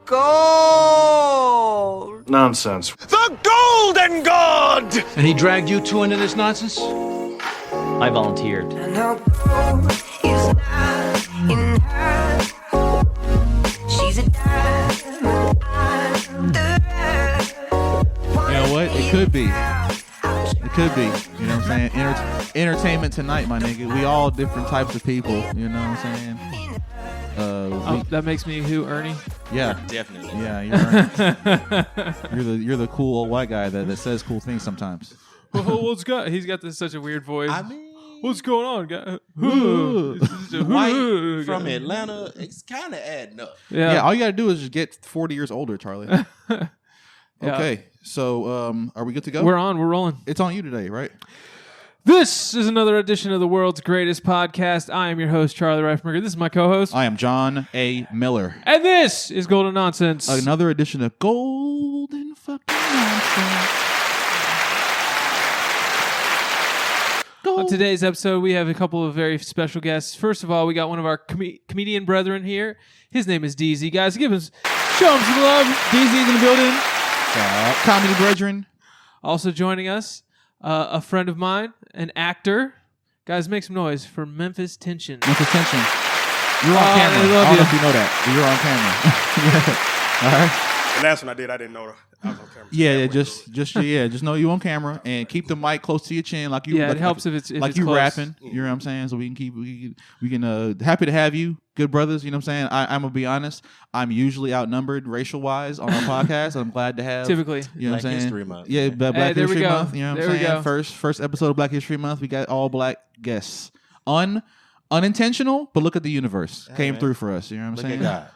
gold. Nonsense. The Golden God! And he dragged you two into this nonsense? I volunteered. And her gold is not in her. She's a diamond under her. You know what? It could be. It could be. You know what I'm saying? Entertainment tonight, my nigga. We all different types of people. You know what I'm saying? That makes me who, Ernie? Yeah, Definitely. yeah. You're the cool old white guy that says cool things sometimes. What's got? He's got such a weird voice. I mean, What's going on, guy? white from Atlanta, it's kind of adding up. Yeah, all you gotta do is just get 40 years older, Charlie. Yeah. Okay, so are we good to go? We're rolling. It's on you today, right? This is another edition of the world's greatest podcast. I am your host, Charlie Reifenberger. This is my co-host. I am John A. Miller. And this is Golden Nonsense. Another edition of Golden Fucking Nonsense. On today's episode, we have a couple of very special guests. First of all, we got one of our comedian brethren here. His name is Deezy. Guys, show him some love. Deezy's in the building. Comedy brethren. Also joining us, a friend of mine, an actor. Guys, make some noise for Memphis Tension. Memphis Tension. You're on camera. I don't know if you know that, but you're on camera. All right. The last one I did, I didn't know I was on camera. Yeah, just know you on camera and keep the mic close to your chin, like you. Yeah, like, it helps if it's like it's you close. rapping. You know what I'm saying? So we can happy to have you, good brothers. You know what I'm saying? I'm gonna be honest. I'm usually outnumbered racial wise on our podcast. I'm glad to have Typically, you know Black what I'm saying? History Month. Yeah, Black there we History go. Month. You know what There I'm we saying? go. First episode of Black History Month. We got all black guests. Unintentional, but look at the universe came through for us. You know what I'm Look saying? at God.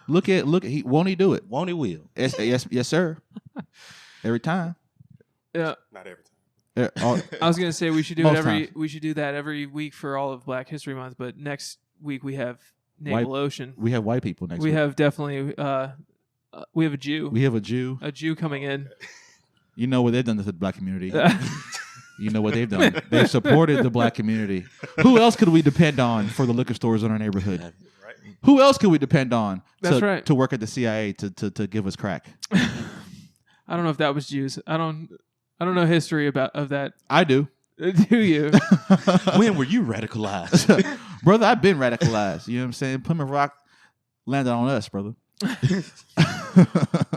Look at won't he do it? Won't he will? Yes, sir. Every time. Yeah, Not every time. I was gonna say we should do Most it every. times. We should do that every week for all of Black History Month. But next week we have Naval Ocean. We have white people next We week. have definitely. We have a Jew. We have a Jew. A Jew coming in. You know what they've done to the black community. You know what they've done. They've supported the black community. Who else could we depend on for the liquor stores in our neighborhood? Right? Who else could we depend on That's right. to work at the CIA to give us crack? I don't know if that was Jews. I don't know history of that. I do. Do you? When were you radicalized? Brother, I've been radicalized. You know what I'm saying? Plymouth Rock landed on us, brother.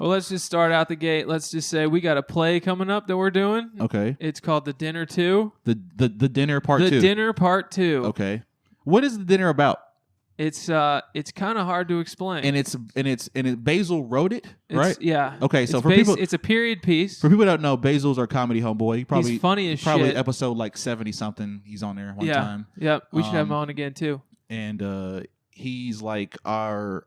Well, let's just start out the gate. Let's just say we got a play coming up that we're doing. Okay. It's called The Dinner 2. The dinner part 2. The Dinner Part 2. Okay. What is the dinner about? It's kind of hard to explain. And it's Basil wrote it, right? Yeah. Okay, so it's a period piece. For people that don't know, Basil's our comedy homeboy. He's funny as probably shit. Episode like 70 something. He's on there one time. Yeah. We should have him on again too. And he's like our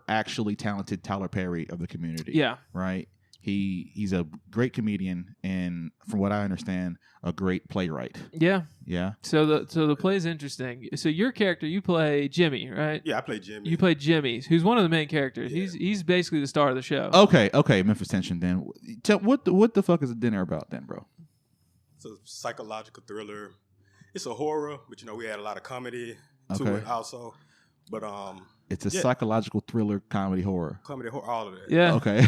actually talented Tyler Perry of the community. Yeah. Right. He's a great comedian and, from what I understand, a great playwright. Yeah. Yeah. So the play is interesting. So your character, you play Jimmy, right? Yeah, I play Jimmy. You play Jimmy, who's one of the main characters. Yeah. He's basically the star of the show. Okay. Memphis Tension. Then, what the fuck is the dinner about then, bro? It's a psychological thriller. It's a horror, but we add a lot of comedy to Okay. it also. But It's a psychological thriller, comedy, horror. comedy, horror, all of that. Yeah. Okay.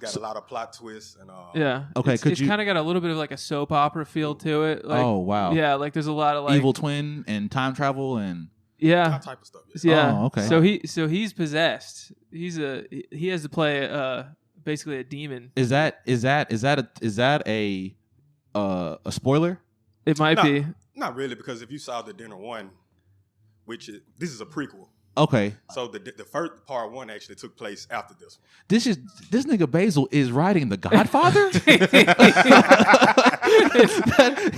Got a lot of plot twists and Yeah. Okay, It's kind of got a little bit of like a soap opera feel to it. Like, oh wow. Yeah, like there's a lot of like Evil twin and time travel and Yeah. that type of stuff. Yeah. Oh, okay. So he's possessed. He has to play basically a demon. is that a spoiler? It might be. Not really, because if you saw the Dinner 1, this is a prequel. Okay. So the first part 1 actually took place after this one. This nigga Basil is writing The Godfather?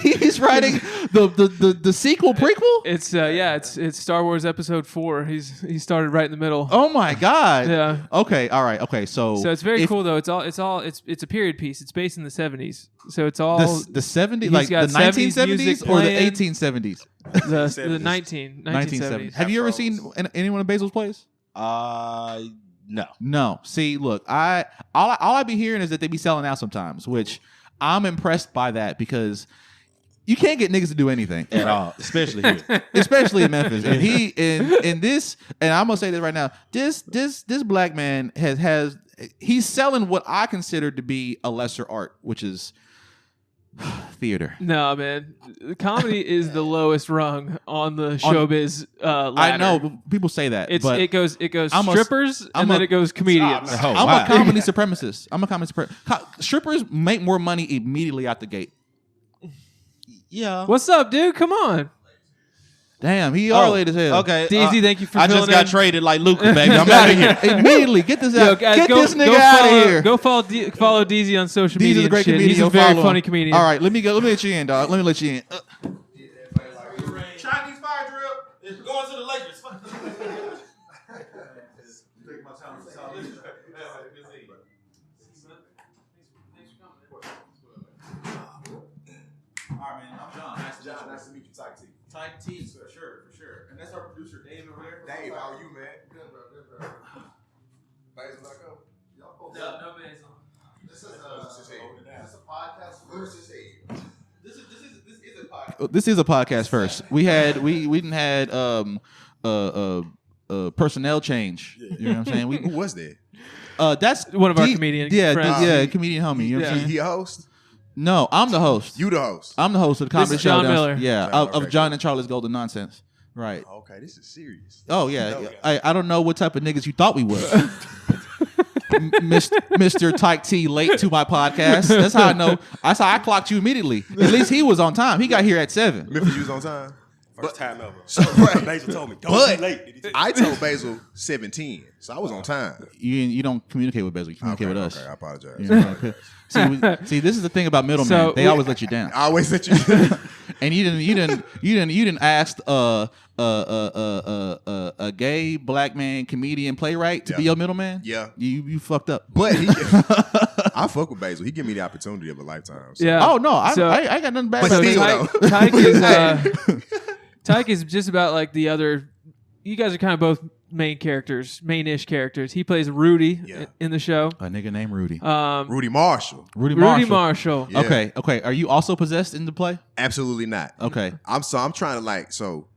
He's writing the sequel prequel? It's Star Wars Episode 4. He started right in the middle. Oh my God. Yeah. Okay, all right. Okay, so it's very cool though. It's a period piece. It's based in the 70s. So it's all the 70s, he's like the got 70s 1970s music or the playing. 1870s? the 1970s. Have you ever seen anyone of Basil's plays? No. No. See, look, all I be hearing is that they be selling out sometimes, which I'm impressed by that because You can't get niggas to do anything at all, especially here. especially in Memphis. And he in this, and I'm gonna say this right now. This black man has he's selling what I consider to be a lesser art, which is theater. No, man. Comedy is the lowest rung on the showbiz ladder. I know but people say that. But It goes I'm a- strippers and then it goes comedians. Oh, I'm wow. a comedy supremacist. Strippers make more money immediately out the gate. Yeah. What's up, dude? Come on. Damn, he are late as hell. Okay. Deezy, thank you for I just filling got in. traded like Luca, baby. I'm out of here. Immediately, get this Yo, out. guys, Get go, this nigga go out follow, of here. Go follow Deezy on social He's media. a great and shit. comedian. He's a Go very follow funny him. comedian. All right, let me let you in, dog. Let me let you in. Chinese fire drill is going to the Lakers. All right, man. I'm John. Nice to meet you, Tyke T. Tyke T, for sure. And that's our producer, Dave over there. Dave, how are you, man? Good, bro. Basil.com. No basil. This is a podcast. Where's this head? This is a podcast. This is a podcast first. We didn't had personnel change. You know what I'm saying? Who was that? That's One of our comedian friends. comedian homie. You know what I'm saying? He a host? No, I'm the host. You the host? I'm the host of the comedy is show. John Miller. Yeah, John, of okay, John cool. and Charlie's Golden Nonsense. Right. Okay, this is serious. Oh yeah. No, I don't know what type of niggas you thought we were. Mr. Tyke T late to my podcast. That's how I know. That's how I clocked you immediately. At least he was on time. He got here at 7. Memphis, you was on time? First time ever. So, Basil told me, don't But be late. I told Basil 7:10, so I was on time. You don't communicate with Basil. You communicate with us. Okay, I apologize. You know, see, this is the thing about middlemen. So they always let you down. I always let you. And you didn't ask a gay black man comedian playwright to be Yeah. your middleman. Yeah. You fucked up. But I fuck with Basil. He give me the opportunity of a lifetime. So. Yeah. Oh no, I So- ain't got nothing bad. But about still, that. though. Tyke is just about like the other. You guys are kind of both main-ish characters. He plays Rudy Yeah. in the show. A nigga named Rudy. Rudy Marshall. Rudy Rudy Marshall. Marshall. Yeah. Okay. Are you also possessed in the play? Absolutely not. Okay. I'm trying to like so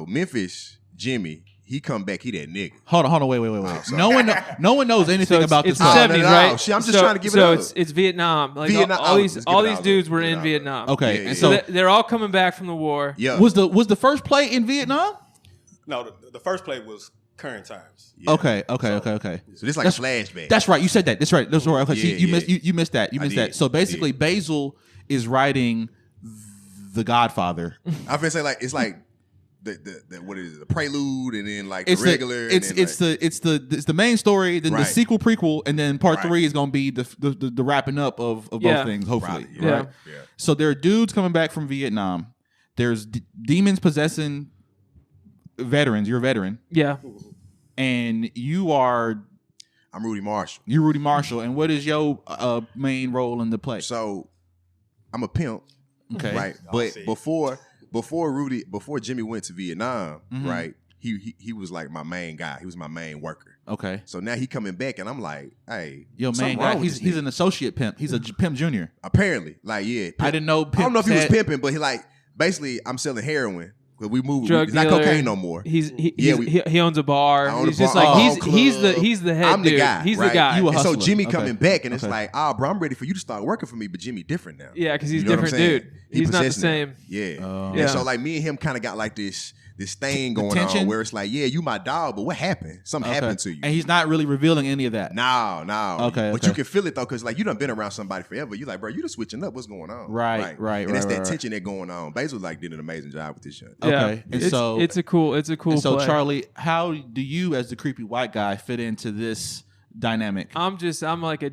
Memphis Jimmy. He come back. He that nigga. Hold on. Wait. sorry. No one knows anything about it's this the play. No, 70s, no. right? Shit, I'm just trying to give it up. it's Vietnam. Like Vietnam. all these Let's give it these out. dudes were Give it in out. Vietnam. Okay. Yeah, And So so they're all coming back from the war. Yeah. was the first play in Vietnam? No, the first play was current times. Yeah. Okay. So this like a flashback. That's right. You said that. That's right. That's right. Okay. Yeah, See, you yeah. missed. You missed that. You I missed did. that. So basically, Basil is writing The Godfather. I feel say like it's like the what is it? The prelude and then like It's the regular. it's the main story. Then the Right. sequel, prequel, and then part Right. 3 is gonna be the wrapping up of Yeah. both things. Hopefully, Probably, Yeah. right? Yeah. So there are dudes coming back from Vietnam. There's demons possessing veterans. You're a veteran, Yeah. and you're I'm Rudy Marshall. Rudy Marshall. And what is your main role in the play? So I'm a pimp, Okay, right? Oh, But see. before Jimmy went to Vietnam, Mhm. right? He was like my main guy. He was my main worker. Okay. So now he coming back, and I'm like, hey, Yo, something man, wrong guy, with he's this nigga. an associate pimp. He's a pimp junior. Apparently, like yeah. I didn't know. I don't know if he was pimps had- pimping, but he like basically I'm selling heroin. But we moved. Drug It's not dealer. cocaine no more. He owns a bar. I own He's a just bar. like I own he's the head I'm the dude. guy. He's right? the guy. You a And so hustler. Jimmy Okay. coming back, and it's Okay. like, bro, I'm ready for you to start working for me. But Jimmy different now. Yeah, because he's You know what I'm different saying? dude. He He's not the possessed now. same. Yeah. Yeah. And so like me and him kind of got like this thing going tension? on where it's like, yeah, you my dog, but what happened? Something Okay. happened to you. and he's not really revealing any of that. No. Okay, But okay. you can feel it though, because like you done been around somebody forever. You like, bro, you just switching up. What's going on? Right. And it's that right. tension that going on. Basil like did an amazing job with this shit. Okay. Yeah. And it's, so- it's a cool And so, play. Charlie, how do you, as the creepy white guy, fit into this dynamic? I'm like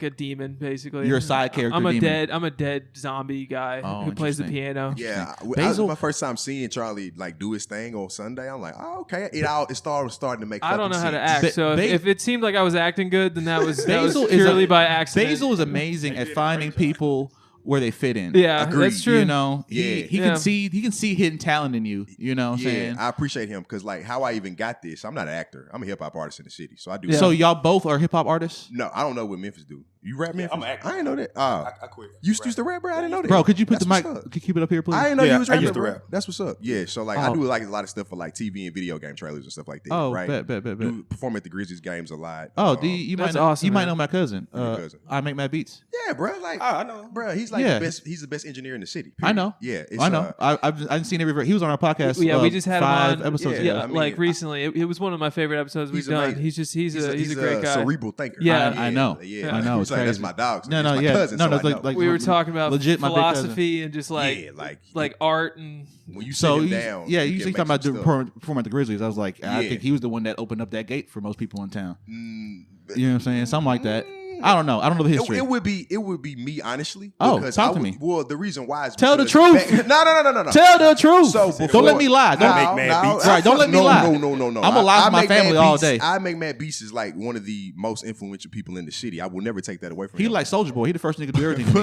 a demon basically. You're a side character I'm a demon. dead zombie guy Oh, who plays the interesting. piano. Yeah, Basil- was my first time seeing Charlie like do his thing on Sunday. I'm like, oh, okay. It starting to make. I don't know how to act. Ba- So if it seemed like I was acting good, then that was Basil is purely by accident. Basil is amazing at finding people where they fit in. Yeah, Agreed. that's true. You know, Yeah. he Yeah. can see hidden talent in you. You know what I'm Yeah, saying? I appreciate him because like how I even got this. I'm not an actor. I'm a hip hop artist in the city, so I do. Yeah. So y'all both are hip hop artists? No, I don't know what Memphis do. You rap Memphis? I'm an actor. I didn't know that. I quit. You used to rap, bro? I didn't know that. Bro, could you put That's the mic? what's up. Could you keep it up here, please? I didn't know Yeah, you was I rapping, used to bro. rap. That's what's up. Yeah, so like I Oh. do like a lot of stuff for like TV and video game trailers and stuff like that. Oh, right? bet. Do perform at the Grizzlies games a lot. Oh, you might That's know, awesome, you might man. know my cousin. Your cousin. I make mad beats. Yeah, bro. Like, I know. bro, he's like Yeah. the best. He's the best engineer in the city. I period. know. Yeah, it's, I know. I've seen every. He was on our podcast. Yeah, we just had him 5 on episodes yeah, ago. I mean, like recently. It was one of my favorite episodes we've He's done. amazing. He's a great guy. Cerebral thinker. Yeah. I know. Yeah, I know. It's It's like, that's crazy. my dog. No, It's no, my yeah. cousin, No, so no, I know. like We were talking about legit my big cousin. philosophy and just like Yeah, like art and when you sit So him he's- down. yeah, you you can talking make about some stuff. performing at the Grizzlies. I was like, I Yeah. think he was the one that opened up that gate for most people in town. Mm, You know what I'm saying? Something like that. I don't know. I don't know the history. It would be me honestly. Oh, because talk I to would- me. Well, the reason why is Tell the because truth. No. Tell the truth. So Don't let me lie. Don't I make mad beats. Right, don't let me lie. No. I'm gonna lie to I my make family Mad all Beats. day. I make Mad Beats is like one of the most influential people in the city. I will never take that away from He him. like Soldier Boy. He the first nigga to do everything.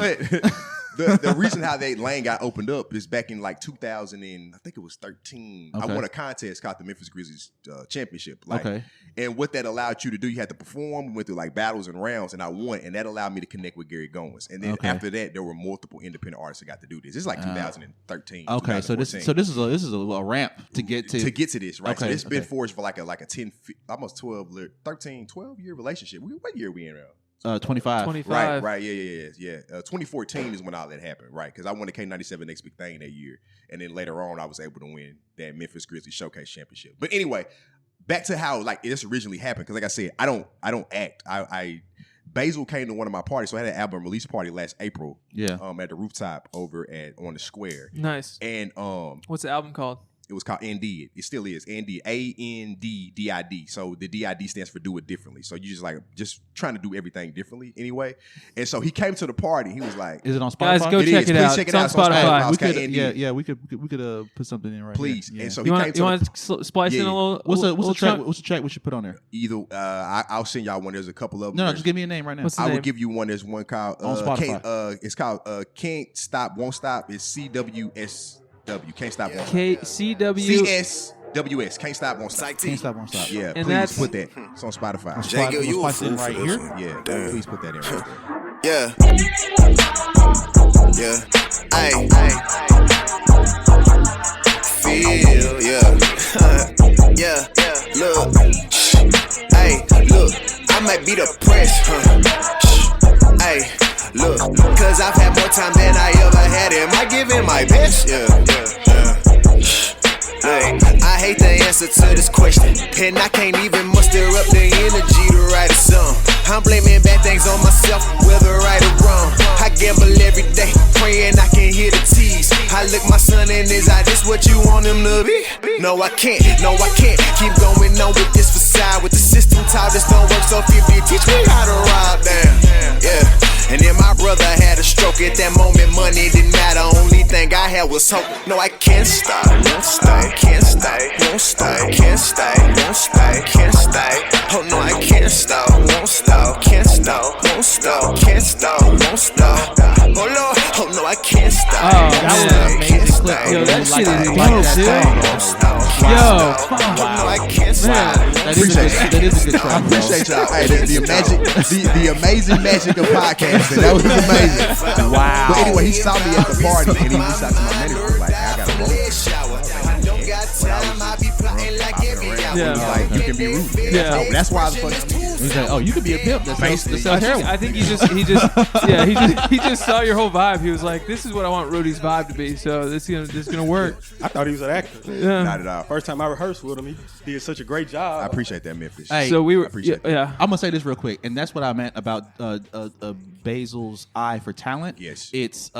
But the reason how that lane got opened up is back in like 2000 and I think it was 13. I Okay. won a contest called the Memphis Grizzlies championship. Like, Okay. And what that allowed you to do, you had to perform. We went through like battles and rounds, and I won, and that allowed me to connect with Gary Goins. And then Okay. after that, there were multiple independent artists that got to do this. It's like 2013. Okay, so this 2014. is a ramp to get to. This, right? So Okay, it's been okay. forged for like a 10, almost 12 year relationship. What year are we in now? 25. 25. Right. Yeah. 2014 is when all that happened, right? Because I won the K97 Next Big Thing that year, and then later on, I was able to win that Memphis Grizzlies Showcase Championship. But anyway, back to how like this originally happened. Because like I said, I don't act. Basil came to one of my parties, so I had an album release party last April. Yeah. At the rooftop over on the square, nice. and What's the album called? it was called ND. It still is ND. ANDDID. So the DID stands for do it differently. So you just trying to do everything differently anyway. And so he came to the party. He was like, Is it on Spotify? Guys, go It check is. it Please out. check it It's out. on It's on Spotify. Spotify. We It's got could, ND. yeah, we could put something in right Please. here. Yeah. And so he You came want to to splice in Yeah. a little? What's little the track? chunk? What's the track we should put on there? either I'll send y'all one. There's a couple of them. No, just give me a name right now. What's the I name? will give you one. There's one called On Spotify. it's called Can't Stop Won't Stop. It's CWSW. Can't Stop Won't Stop. KCW. CSWS. Can't Stop Won't Stop. Can't stop, won't stop. Yeah, And please that's- put that. It's on Spotify. Spotify, you a spice it in fool right for here. this one. Yeah, Damn. please put that in right there. Yeah. Yeah. Ay. Feel, yeah. Yeah. Look. Hey, look. I might be depressed, Hey, look. Cause I've had more time than I ever had. Am I giving my best? Yeah. Hey, I hate the answer to this question, and I can't even muster up the energy to write a song. I'm blaming bad things on myself, whether right or wrong. I gamble every day, praying I can hear the tease. I look my son in his eye, this what you want him to be? No, I can't, keep going on with this facade. With the system taught us don't work, so 50 teach me how to rob down. Yeah. And then my brother had a stroke. At that moment, money didn't matter. Only thing I had was hope. No, I can't stop, won't stop, can't stop, won't stop, can't stop, won't stop, can't stop. Oh no, I can't stop, won't stop, can't stop, won't stop, can't stop, won't stop. Oh Lord, oh no, I can't stop. Oh, that was an amazing clip. Yo, that shit is dope, dude. Yo, Oh no, I can't stop. That is a good track. I appreciate y'all. Hey, the amazing magic of podcasting. That was amazing. Wow. But anyway, he saw me at the party and he reached out to my manager. Was like, I got a roll. Yeah. Like, you can be rude. Yeah. That's why I was fucking. He's like, oh, you could be a pimp that sells heroin. I think he just saw your whole vibe. He was like, "This is what I want Rudy's vibe to be." So this is gonna work. I thought he was an actor. Yeah. Not at all. First time I rehearsed with him, he did such a great job. I appreciate that, Memphis. Hey, So we were. appreciate that. Yeah. I'm gonna say this real quick, and that's what I meant about Basil's eye for talent. Yes. It's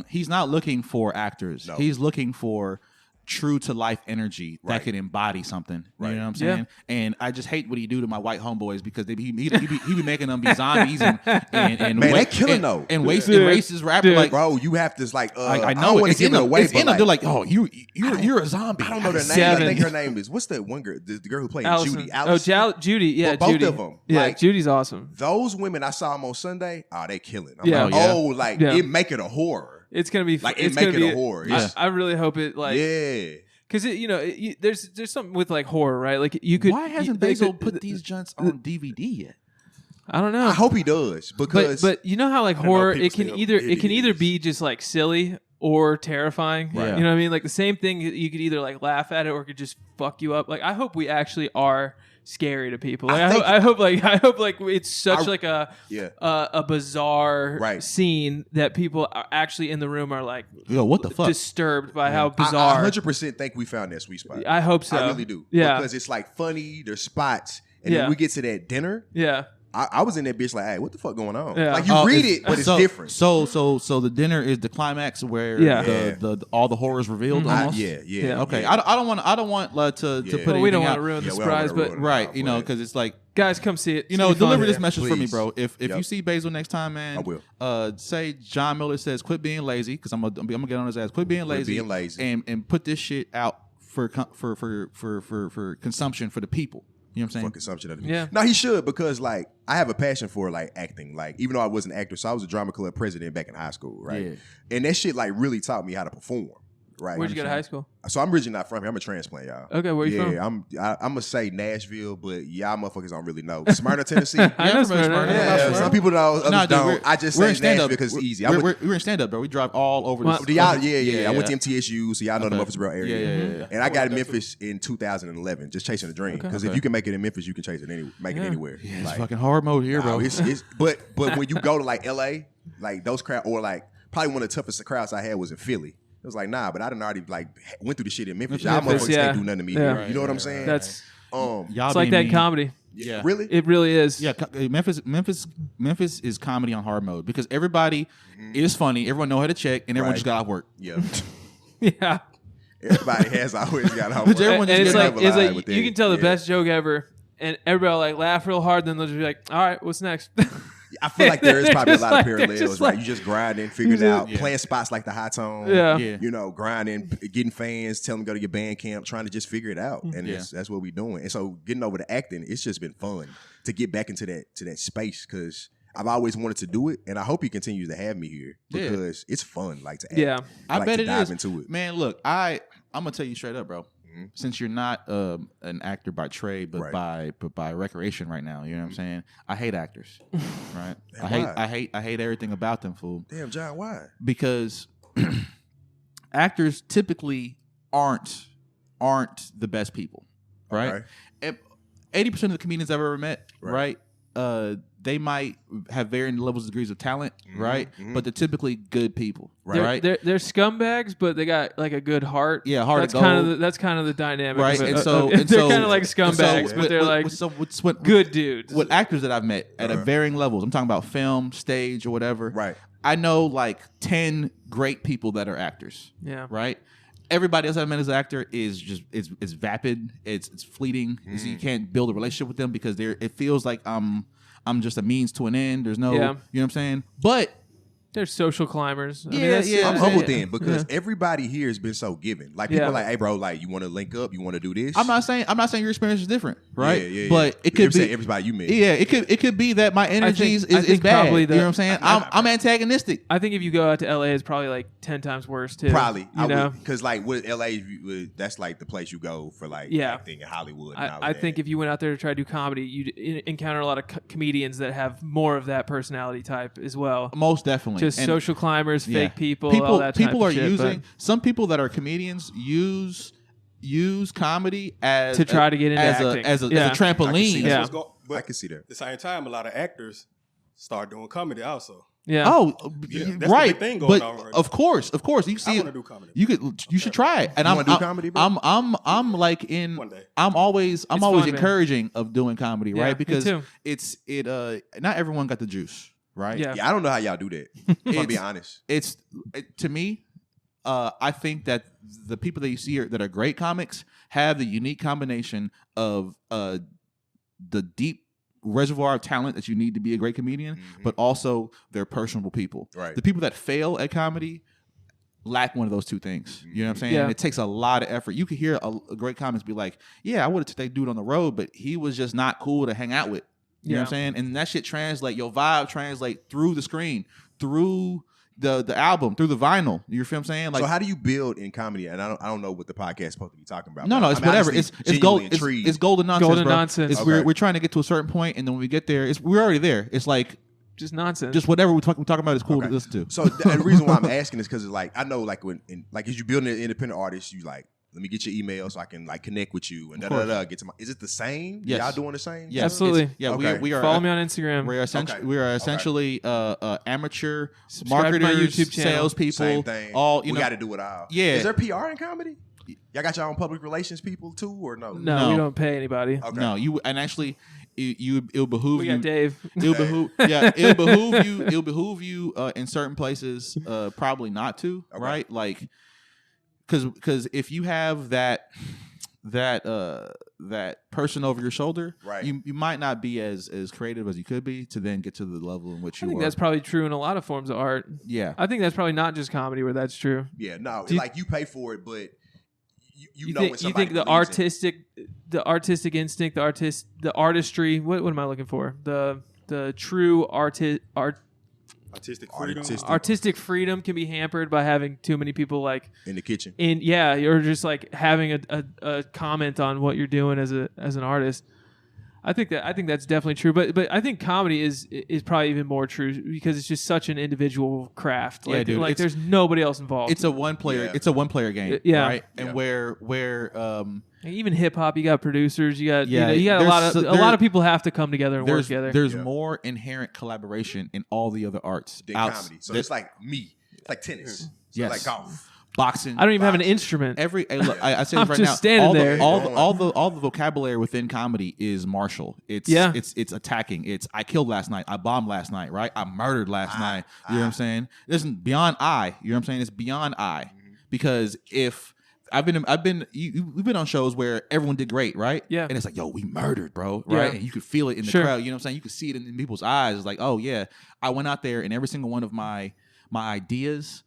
he's not looking for actors. No. He's looking for true to life energy Right. that can embody something. Right. You know what I'm Yeah. saying? And I just hate what he do to my white homeboys because he be making them be zombies and Man, they killing though. and Dude. racist rapper Dude. like. Bro, you have to like. I know don't want it's to give in it them. away, It's but in them. They're like, oh, you're a zombie. I don't know their name. Seven. I think her name is what's the one girl? The girl who played Allison. Judy. Allison. Judy. Yeah, Well, both Judy. of 'em. Yeah, Like- Judy's awesome. Those women I saw them on Sunday. Oh, they killing. I'm Yeah. like, Oh, yeah. oh, like Yeah. it make it a horror. It's gonna be Like, it it's make gonna it be a horror. Yeah. I really hope it like Yeah. because there's something with like horror, right? Like you could. Why hasn't Basil put these junts on DVD yet? I don't know. I hope he does because but you know how like I don't know, horror people it can still either idiots. be just like silly or terrifying. Right. You know what I mean? Like the same thing. You could either like laugh at it or it could just fuck you up. Like I hope we actually are scary to people. Like, I hope like it's such like a bizarre Right. scene that people are actually in the room are like Yo, what the fuck? disturbed by how I bizarre. 100% think we found that sweet spot. I hope so. I really do. Yeah. Because it's like funny, there's spots, and Yeah. then we get to that dinner. Yeah. I was in that bitch like, hey, what the fuck going on? Yeah. Like you Oh, read it, but it's different. So the dinner is the climax where Yeah. the all the horrors revealed. Almost. Yeah. Okay. Yeah. I don't want to Yeah. put Well, we don't anything want out. to ruin the Yeah, we don't wanna surprise, but ruin it. Right. You know, But- because it's like, guys, come see it. you know, It's gonna be deliver fun. this message for me, Please. bro. If Yep. you see Basil next time, man, I will. Say John Miller says, "Quit being lazy," because I'm gonna get on his ass. Quit being lazy. being lazy. And put this shit out for consumption for the people. You know what I'm saying? For consumption of the Yeah. No, he should because like I have a passion for like acting. Like even though I was an actor, so I was a drama club president back in high school, right? Yeah. And that shit like really taught me how to perform. Right. Where'd you go to high school? So I'm originally not from here. I'm a transplant, y'all. Okay, where you yeah, from? I'm gonna say Nashville, but y'all motherfuckers don't really know. Smyrna, Tennessee. I know I'm from Smyrna. Smyrna. Yeah, some people know, others Nah, dude, don't. I just say Nashville because it's easy. We're in stand up, bro. We drive all over. Well, the Y'all, yeah. I went to MTSU, so y'all know the Okay. Murfreesboro area. Yeah. And I got in Memphis in 2011, just chasing a dream. Because if you can make it in Memphis, you can chase it make it anywhere. Yeah, it's Like, fucking hard mode here, bro. nah, but when you go to like LA, like those crowd or like probably one of the toughest crowds I had was in Philly. It was like, nah, but I done already like went through the shit in Memphis. Y'all Memphis, motherfuckers yeah. can't do nothing to me Yeah. here. You know what I'm saying? That's Y'all it's like being that in mean. comedy. Yeah. Really? It really is. Yeah, Memphis is comedy on hard mode because everybody is funny. Everyone know how to check, and everyone Right. just got off work. Yeah. Yeah. Everybody has always got homework. But everyone And just it's get like alive with you that. can tell the Yeah. best joke ever, and everybody will like laugh real hard. Then they'll just be like, "All right, what's next?" I feel like there is probably a Just lot like- of they're parallels, just right? like- You just grinding, figuring it out, Yeah. playing spots like the high tone. Yeah. Yeah. You know, grinding, getting fans, telling them to go to your band camp, trying to just figure it out. And Yeah. that's what we're doing. And so getting over the acting, it's just been fun to get back into that space because I've always wanted to do it, and I hope he continues to have me here Yeah. because it's fun, like to act. Yeah. I like bet to it dive is. into it. Man, look, I'm gonna tell you straight up, bro. Since you're not an actor by trade, but Right. by recreation right now, you know what I'm saying? I hate actors, right? Damn, I hate everything about them, fool. Damn, John, why? Because actors typically aren't the best people, right? Okay. 80% of the comedians I've ever met, Right. right? They might have varying levels of degrees of talent, right? But they're typically good people, right? They're scumbags, but they got like a good heart. Yeah, heart That's of kind gold. of that's kind of the dynamic, Right, of it. and so they're kind of like scumbags, so but they're like what good dudes. What actors that I've met at a varying levels. I'm talking about film, stage, or whatever. Right. I know like 10 great people that are actors. Yeah. Right. Everybody else I've met as an actor is just it's vapid. It's fleeting. You can't build a relationship with them because it feels like I'm just a means to an end. There's no, Yeah. you know what I'm saying? But They're social climbers. I mean, Yeah, that's- yeah. I'm Yeah. humbled then because everybody here has been so giving. Like people Yeah. are like, hey, bro, like you want to link up? You want to do this? I'm not saying your experience is different, right? Yeah. But it You're could saying be everybody you met. Yeah, it could be that my energy is I think bad. probably You know what I'm saying? I'm antagonistic. I think if you go out to LA, it's probably like 10 times worse too. Probably, you know. because like with LA, that's like the place you go for like Yeah. acting in Hollywood. And all I that. think if you went out there to try to do comedy, you'd encounter a lot of comedians that have more of that personality type as well. Most definitely. Just And- social climbers, yeah. fake people, all that type people of are shit, using but- some people that are comedians use comedy as To try to get into as acting. as a Yeah. I can see trampoline. that. Yeah. What's go- but I can see that. at the same time, a lot of actors start doing comedy also. Yeah. Oh, Yeah, that's the right. big thing going but on right now. of course. You see I it. want to do comedy. You should try it. And You I'm wanna do comedy, bro? I'm like in One day. I'm always It's fun, man. encouraging of doing comedy, Yeah, right? me Because too. not everyone got the juice, right? Yeah. Yeah, I don't know how y'all do that. If I'm It's- be honest. To me, I think that the people that you see that are great comics have the unique combination of the deep reservoir of talent that you need to be a great comedian, but also they're personable people. Right. The people that fail at comedy lack one of those two things. You know what I'm saying? Yeah. And it takes a lot of effort. You could hear a great comics be like, "Yeah, I would have took that dude on the road, but he was just not cool to hang out with." You know what I'm saying? And that shit translate. Your vibe translate through the screen, through the album, through the vinyl. You feel what I'm saying? Like, so how do you build in comedy? And I don't know what the podcast is supposed to be talking about. no, but it's whatever. honestly It's gold. genuinely intrigued. It's golden nonsense. Golden bro. nonsense. It's, Okay. we're trying to get to a certain point, and then when we get there, we're already there. It's like Just nonsense. just whatever we're talking about is cool Okay. to listen to. So the reason why I'm asking is because like I know like as you building an independent artist, you like let me get your email so I can like connect with you and get to my. Is it the same? Yes. Y'all doing the same? Yes, Absolutely. it's- Yeah, Okay. we are. Follow me on Instagram. We are essentially amateur Subscribe to my marketers, YouTube channel. salespeople. Same thing. All we got to do it all. Yeah. Is there PR in comedy? Y'all got your own public relations people too, or no? No, No. we don't pay anybody. Okay. No, you and actually, it'll behoove We you. got Dave. It'll behoove, yeah, it'll behoove you. It'll behoove you in certain places, probably not to, Okay. right? Like, because if you have that person over your shoulder, Right. you might not be as creative as you could be to then get to the level in which I you think are. that's probably true in a lot of forms of art. Yeah, I think that's probably not just comedy where that's true. Yeah, no. Do you- like you pay for it, but you know think, when somebody the believes in it. artistic instinct, the artistry. What am I looking for? The true Artistic freedom. artistic freedom can be hampered by having too many people like in the kitchen. you're just like having a comment on what you're doing as an artist. I think that's definitely true, but I think comedy is probably even more true because it's just such an individual craft. Yeah, Like, dude, like it's- there's nobody else involved. it's a one player. Yeah. It's a one player game. Yeah. right. And Yeah. where Even hip hop, you got producers, you got Yeah, you got a there's lot of so- a lot of people have to come together and work there's together. there's Yeah. more inherent collaboration in all the other arts Than comedy. So it's like me. It's like tennis. So Yes. like golf. boxing. I don't even have an boxing. instrument. Hey, look, I say this I'm right just now. standing all there. all the vocabulary within comedy is martial. It's Yeah. it's attacking. It's I killed last night. I bombed last night. Right. I murdered last night. You know what I'm saying? This is beyond I. You know what I'm saying? It's beyond I. Because if we've been on shows where everyone did great, right? Yeah. And it's like, yo, we murdered, bro, right? Yeah. And you could feel it in the Sure. crowd. You know what I'm saying? You could see it in people's eyes. It's like, oh yeah, I went out there and every single one of my ideas,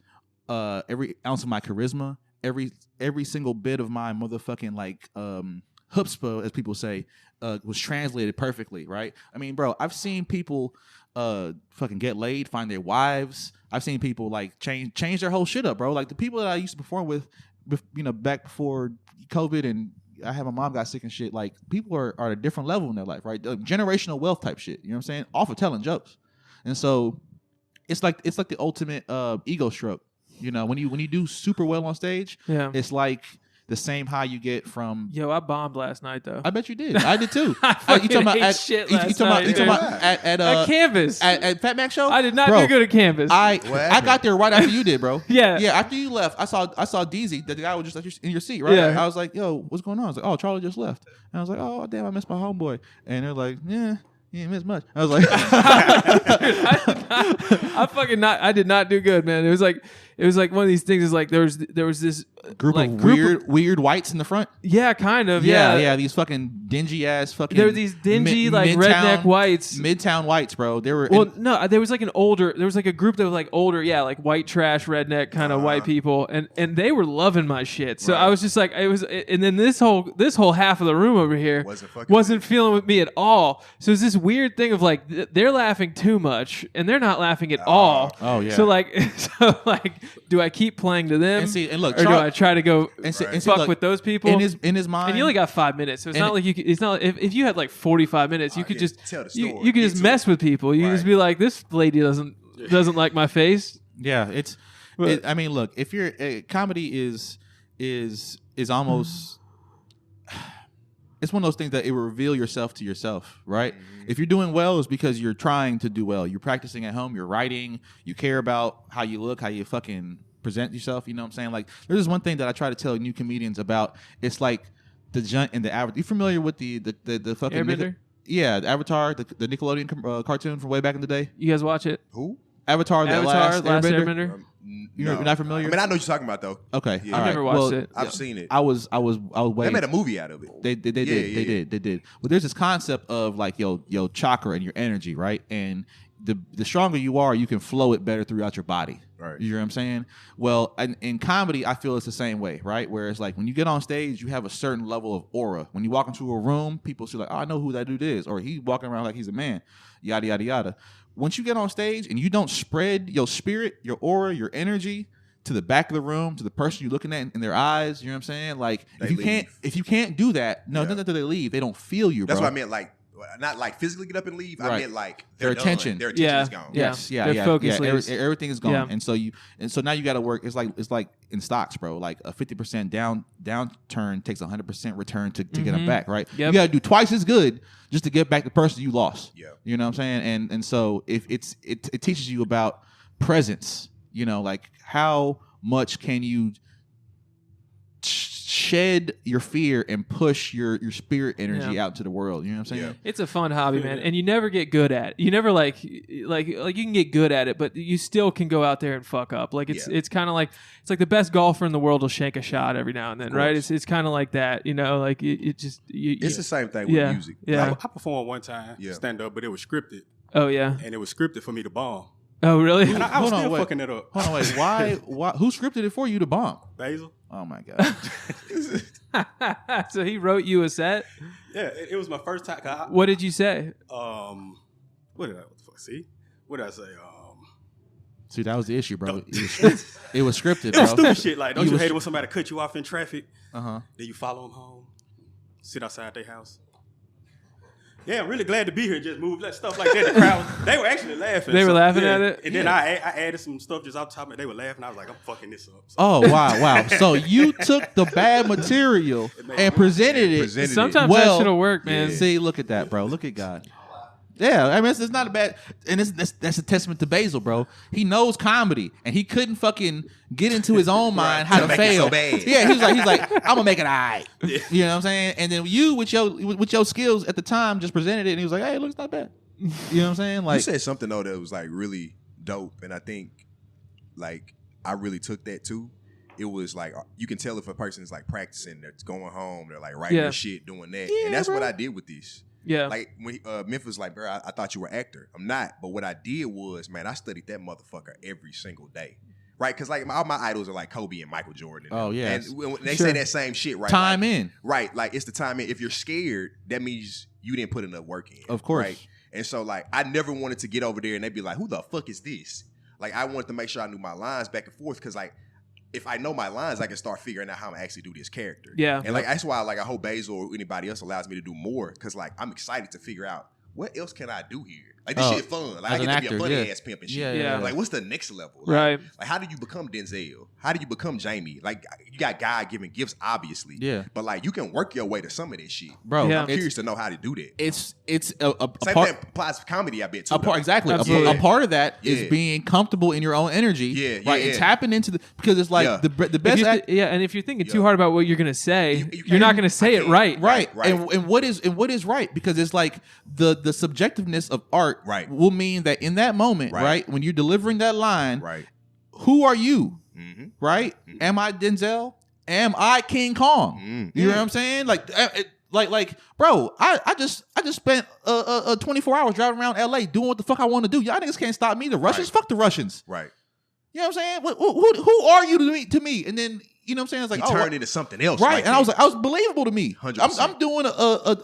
every ounce of my charisma, every single bit of my motherfucking like chutzpah, as people say, was translated perfectly, right? I mean, bro, I've seen people fucking get laid, find their wives. I've seen people like change their whole shit up, bro. Like the people that I used to perform with, back before COVID and I had my mom got sick and shit. Like people are at a different level in their life, right? Generational wealth type shit. You know what I'm saying? Off of telling jokes, and so it's like the ultimate ego stroke. You know, when you do super well on stage, Yeah. it's like the same high you get from. Yo, I bombed last night though. I bet you did. I did too. I fucking ate shit last night, you talking dude. about at At Canvas. at Fat Mac show? I did not Bro, do good at Canvas. I happened? got there right after you did, bro. Yeah. yeah. After you left, I saw Deezy. The guy was just in your seat, right? Yeah. I was like, "Yo, what's going on?" I was like, "Oh, Charlie just left." And I was like, "Oh, damn, I missed my homeboy." And they're like, "Yeah, you didn't miss much." I was like, I did not do good, man. It was like one of these things. Is like there was this group like, of weird whites in the front. yeah, kind of, Yeah, yeah. these fucking dingy ass fucking. There were these dingy like redneck whites. Midtown whites, bro. They were. Well, no, there was like a group that was like older, yeah, like white trash redneck kind of white people, and they were loving my shit. So I was just like, and then this whole half of the room over here wasn't feeling with me at all. So it's this weird thing of like they're laughing too much and they're not laughing at all. Oh, yeah. So like, do I keep playing to them? And look, or do I try to go fuck look, with those people? in his mind, And you only got 5 minutes, so it's not like you. It's not if you had like 45 minutes, you could just tell the you story. could just Get to mess it. with people. You just be like, this lady doesn't like my face. Yeah, I mean, look, if you're comedy is almost it's one of those things that it will reveal yourself to yourself, right? If you're doing well, it's because you're trying to do well. You're practicing at home. You're writing. You care about how you look, how you fucking present yourself. You know what I'm saying? Like, there's this one thing that I try to tell new comedians about. It's like the Junt and the Avatar. You familiar with the fucking Airbender? Yeah, the Avatar, the Nickelodeon cartoon from way back in the day. You guys watch it? Who? Avatar, the last Airbender. You're not familiar? I mean, I know what you're talking about though. Okay, Yeah. all I've right. never watched Well, it. I've seen it. I was They waiting. made a movie out of it. They did. Well, there's this concept of like your chakra and your energy, right? And the stronger you are, you can flow it better throughout your body. Right. You know what I'm saying? Well, in comedy, I feel it's the same way, right? Where it's like when you get on stage, you have a certain level of aura. When you walk into a room, people see like, oh, I know who that dude is, or he's walking around like he's a man, yada yada yada. once you get on stage and you don't spread your spirit, your aura, your energy to the back of the room, to the person you're looking at in their eyes, you know what I'm saying? Like They if you can't do that, no, Yeah. not that they leave. They don't feel you, That's bro. what I meant. Like not like physically get up and leave. I Right. meant like Their they're done. attention. Their attention Yeah. is gone. Yeah. Yes, yeah, Their yeah, focus yeah. leaves. Everything is gone, Yeah. and so now you got to work. It's like in stocks, bro. Like a 50% downturn takes 100% return to get them back, right? Yep. You got to do twice as good just to get back the person you lost. Yeah. You know what I'm saying? And so if it teaches you about presence. You know, like how much can you shed your fear and push your spirit energy out to the world? You know what I'm saying? Yeah. It's a fun hobby, man, and you never get good at it. You never like you can get good at it, but you still can go out there and fuck up. Like it's kind of like it's like the best golfer in the world will shank a shot every now and then, right? It's kind of like that, you know. Like it just It's the same thing with Yeah. music. Yeah. Like, I performed one time, stand up, but it was scripted, Oh yeah. and it was scripted for me to bomb. Oh really? And I was Hold on, still wait. fucking it up. Hold on, wait. Why? Who scripted it for you to bomb? Basil. Oh my god. So he wrote you a set. Yeah, it was my first time. 'Cause What did you say? What the fuck? See, what did I say? See, that was the issue, bro. It was scripted, It was bro. stupid shit. Like, don't You you was- hate it when somebody cut you off in traffic? Uh-huh. Then you follow them home, sit outside their house. Yeah, I'm really glad to be here. Just move, let stuff like that. The crowd, they were actually laughing. They were laughing at it? And then I added some stuff just off the top of it. They were laughing. I was like, I'm fucking this up. So, Oh wow. So you took the bad material and presented it. Sometimes that shit'll work, man. See, look at that, bro. Look at God. Yeah, I mean, it's not a bad, and that's a testament to Basil, bro. He knows comedy, and he couldn't fucking get into his own mind how to Make it fail. so bad. Yeah, he's like, I'm gonna make it all right. You know what I'm saying? And then you, with your skills at the time, just presented it, and he was like, hey, it looks not bad. You know what I'm saying? Like, you said something though that was like really dope, and I think like I really took that too. It was like you can tell if a person is like practicing, they're going home, they're like writing Yeah. their shit, doing that, Yeah, and that's bro. what I did with this. Yeah. Like when Memphis was like, bro, I thought you were an actor. I'm not, but what I did was, man, I studied that motherfucker every single day. Right, because like all my idols are like Kobe and Michael Jordan. And Oh, them. yes. And when they Sure. say that same shit, right? time like, in. Right, like it's the time in. If you're scared, that means you didn't put enough work in. Of course. Right? And so like I never wanted to get over there and they'd be like, who the fuck is this? Like I wanted to make sure I knew my lines back and forth because like if I know my lines, I can start figuring out how I'm actually do this character. Yeah. And like that's why like I hope Basil or anybody else allows me to do more because like I'm excited to figure out what else can I do here. Like this Oh, shit fun. Like as I an get to be actor, a funny yeah. ass pimp and shit. Yeah, yeah. Like what's the next level? Like, Right. Like how do you become Denzel? How do you become Jamie? Like you got God giving gifts, obviously. Yeah. But like you can work your way to some of this shit. Bro, Yeah. I'm curious to know how to do that. It's a Same part. thing applies to comedy, I bet too. A part, though. exactly. Absolutely. A part of that is Yeah. being comfortable in your own energy. Yeah, right. yeah. And tapping into because it's like Yeah. the If best. you Act, yeah, and if you're thinking too Yeah. hard about what you're gonna say, You you're not can't- gonna say I it can't. right. right. Right. And what is right because it's like the subjectiveness of art Right. will mean that in that moment, Right. right, when you're delivering that line, Right. who are you? Mm-hmm. Right? Am I Denzel? Am I King Kong? Mm. You know what I'm saying? Like, bro, I just spent 24 hours driving around LA doing what the fuck I want to do. Y'all niggas can't stop me. The Russians, Right. fuck the Russians. Right. You know what I'm saying? Who are you to me? And then you know what I'm saying? It's like, He turned into something else. right. like And that. I was like, I was believable to me. 100%. I'm doing a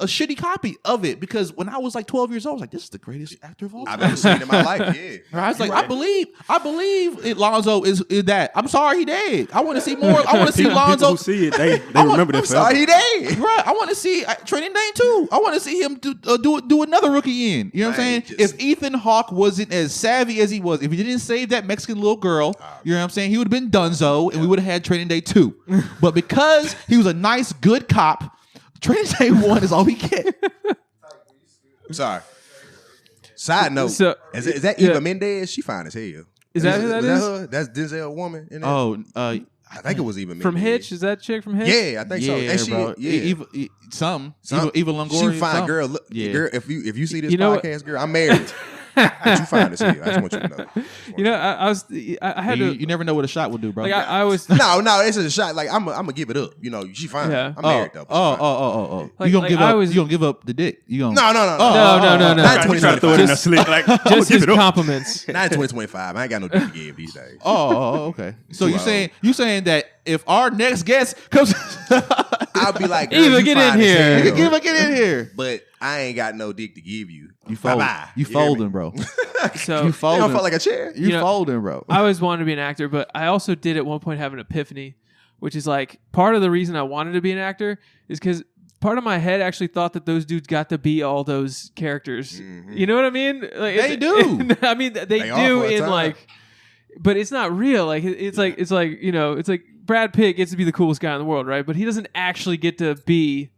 shitty copy of it because when I was like 12 years old, I was like, this is the greatest actor of all time. I've ever seen in my life. Yeah. I was like, Right. I believe Lonzo is that. I'm sorry he dead. I want to see more. I want to see People Lonzo. who see it, they want- remember that I'm sorry he dead. Right, I want to see Training Day too. I want to see him do another rookie in. You know what I'm Man, saying? just- If Ethan Hawke wasn't as savvy as he was, if he didn't save that Mexican little girl, you know what I'm saying? He would have been Dunzo, and we would have had Training Day 2. But because he was a nice, good cop, Training Day 1 is all we get. I'm sorry. Side note: So- is that yeah. Eva Mendez? She fine as hell. Is that who that is? her? That's Denzel woman. In there? Oh, I think it was Eva Mendez. From Hitch, is that chick from Hitch? Yeah, I think so. yeah, And she, bro. yeah. Eva Longoria. She fine, some. girl. Look, Yeah. girl. If you see this You know what- podcast, girl, I'm married. But you fine as hell. I just want you to know. You know, I had to. You never know what a shot will do, bro. Like I was. No, it's a shot. Like I'm gonna give it up. You know, she fine. Yeah. I'm married though. but she fine. Like- You gonna like give I up? was- You gonna give up the dick? You gonna? No. No. Not in try to throw it in 2025. a slick. Like, Just his compliments. Not in 2025. I ain't got no dick to give these days. Okay. So Too you saying that if our next guest comes, I'll be like, girl, Eva, you get fine in as here. hell. get in here. But I ain't got no dick to give you. You folding. Bye-bye. You hear me? folding, bro. So You They folding. don't feel like a chair. You know, folding, bro. I always wanted to be an actor, but I also did at one point have an epiphany, which is like part of the reason I wanted to be an actor is because part of my head actually thought that those dudes got to be all those characters. You know what I mean? Like, They do. I mean, they are do for a in time. like, but it's not real. Like it's like you know, it's like Brad Pitt gets to be the coolest guy in the world, right? But he doesn't actually get to be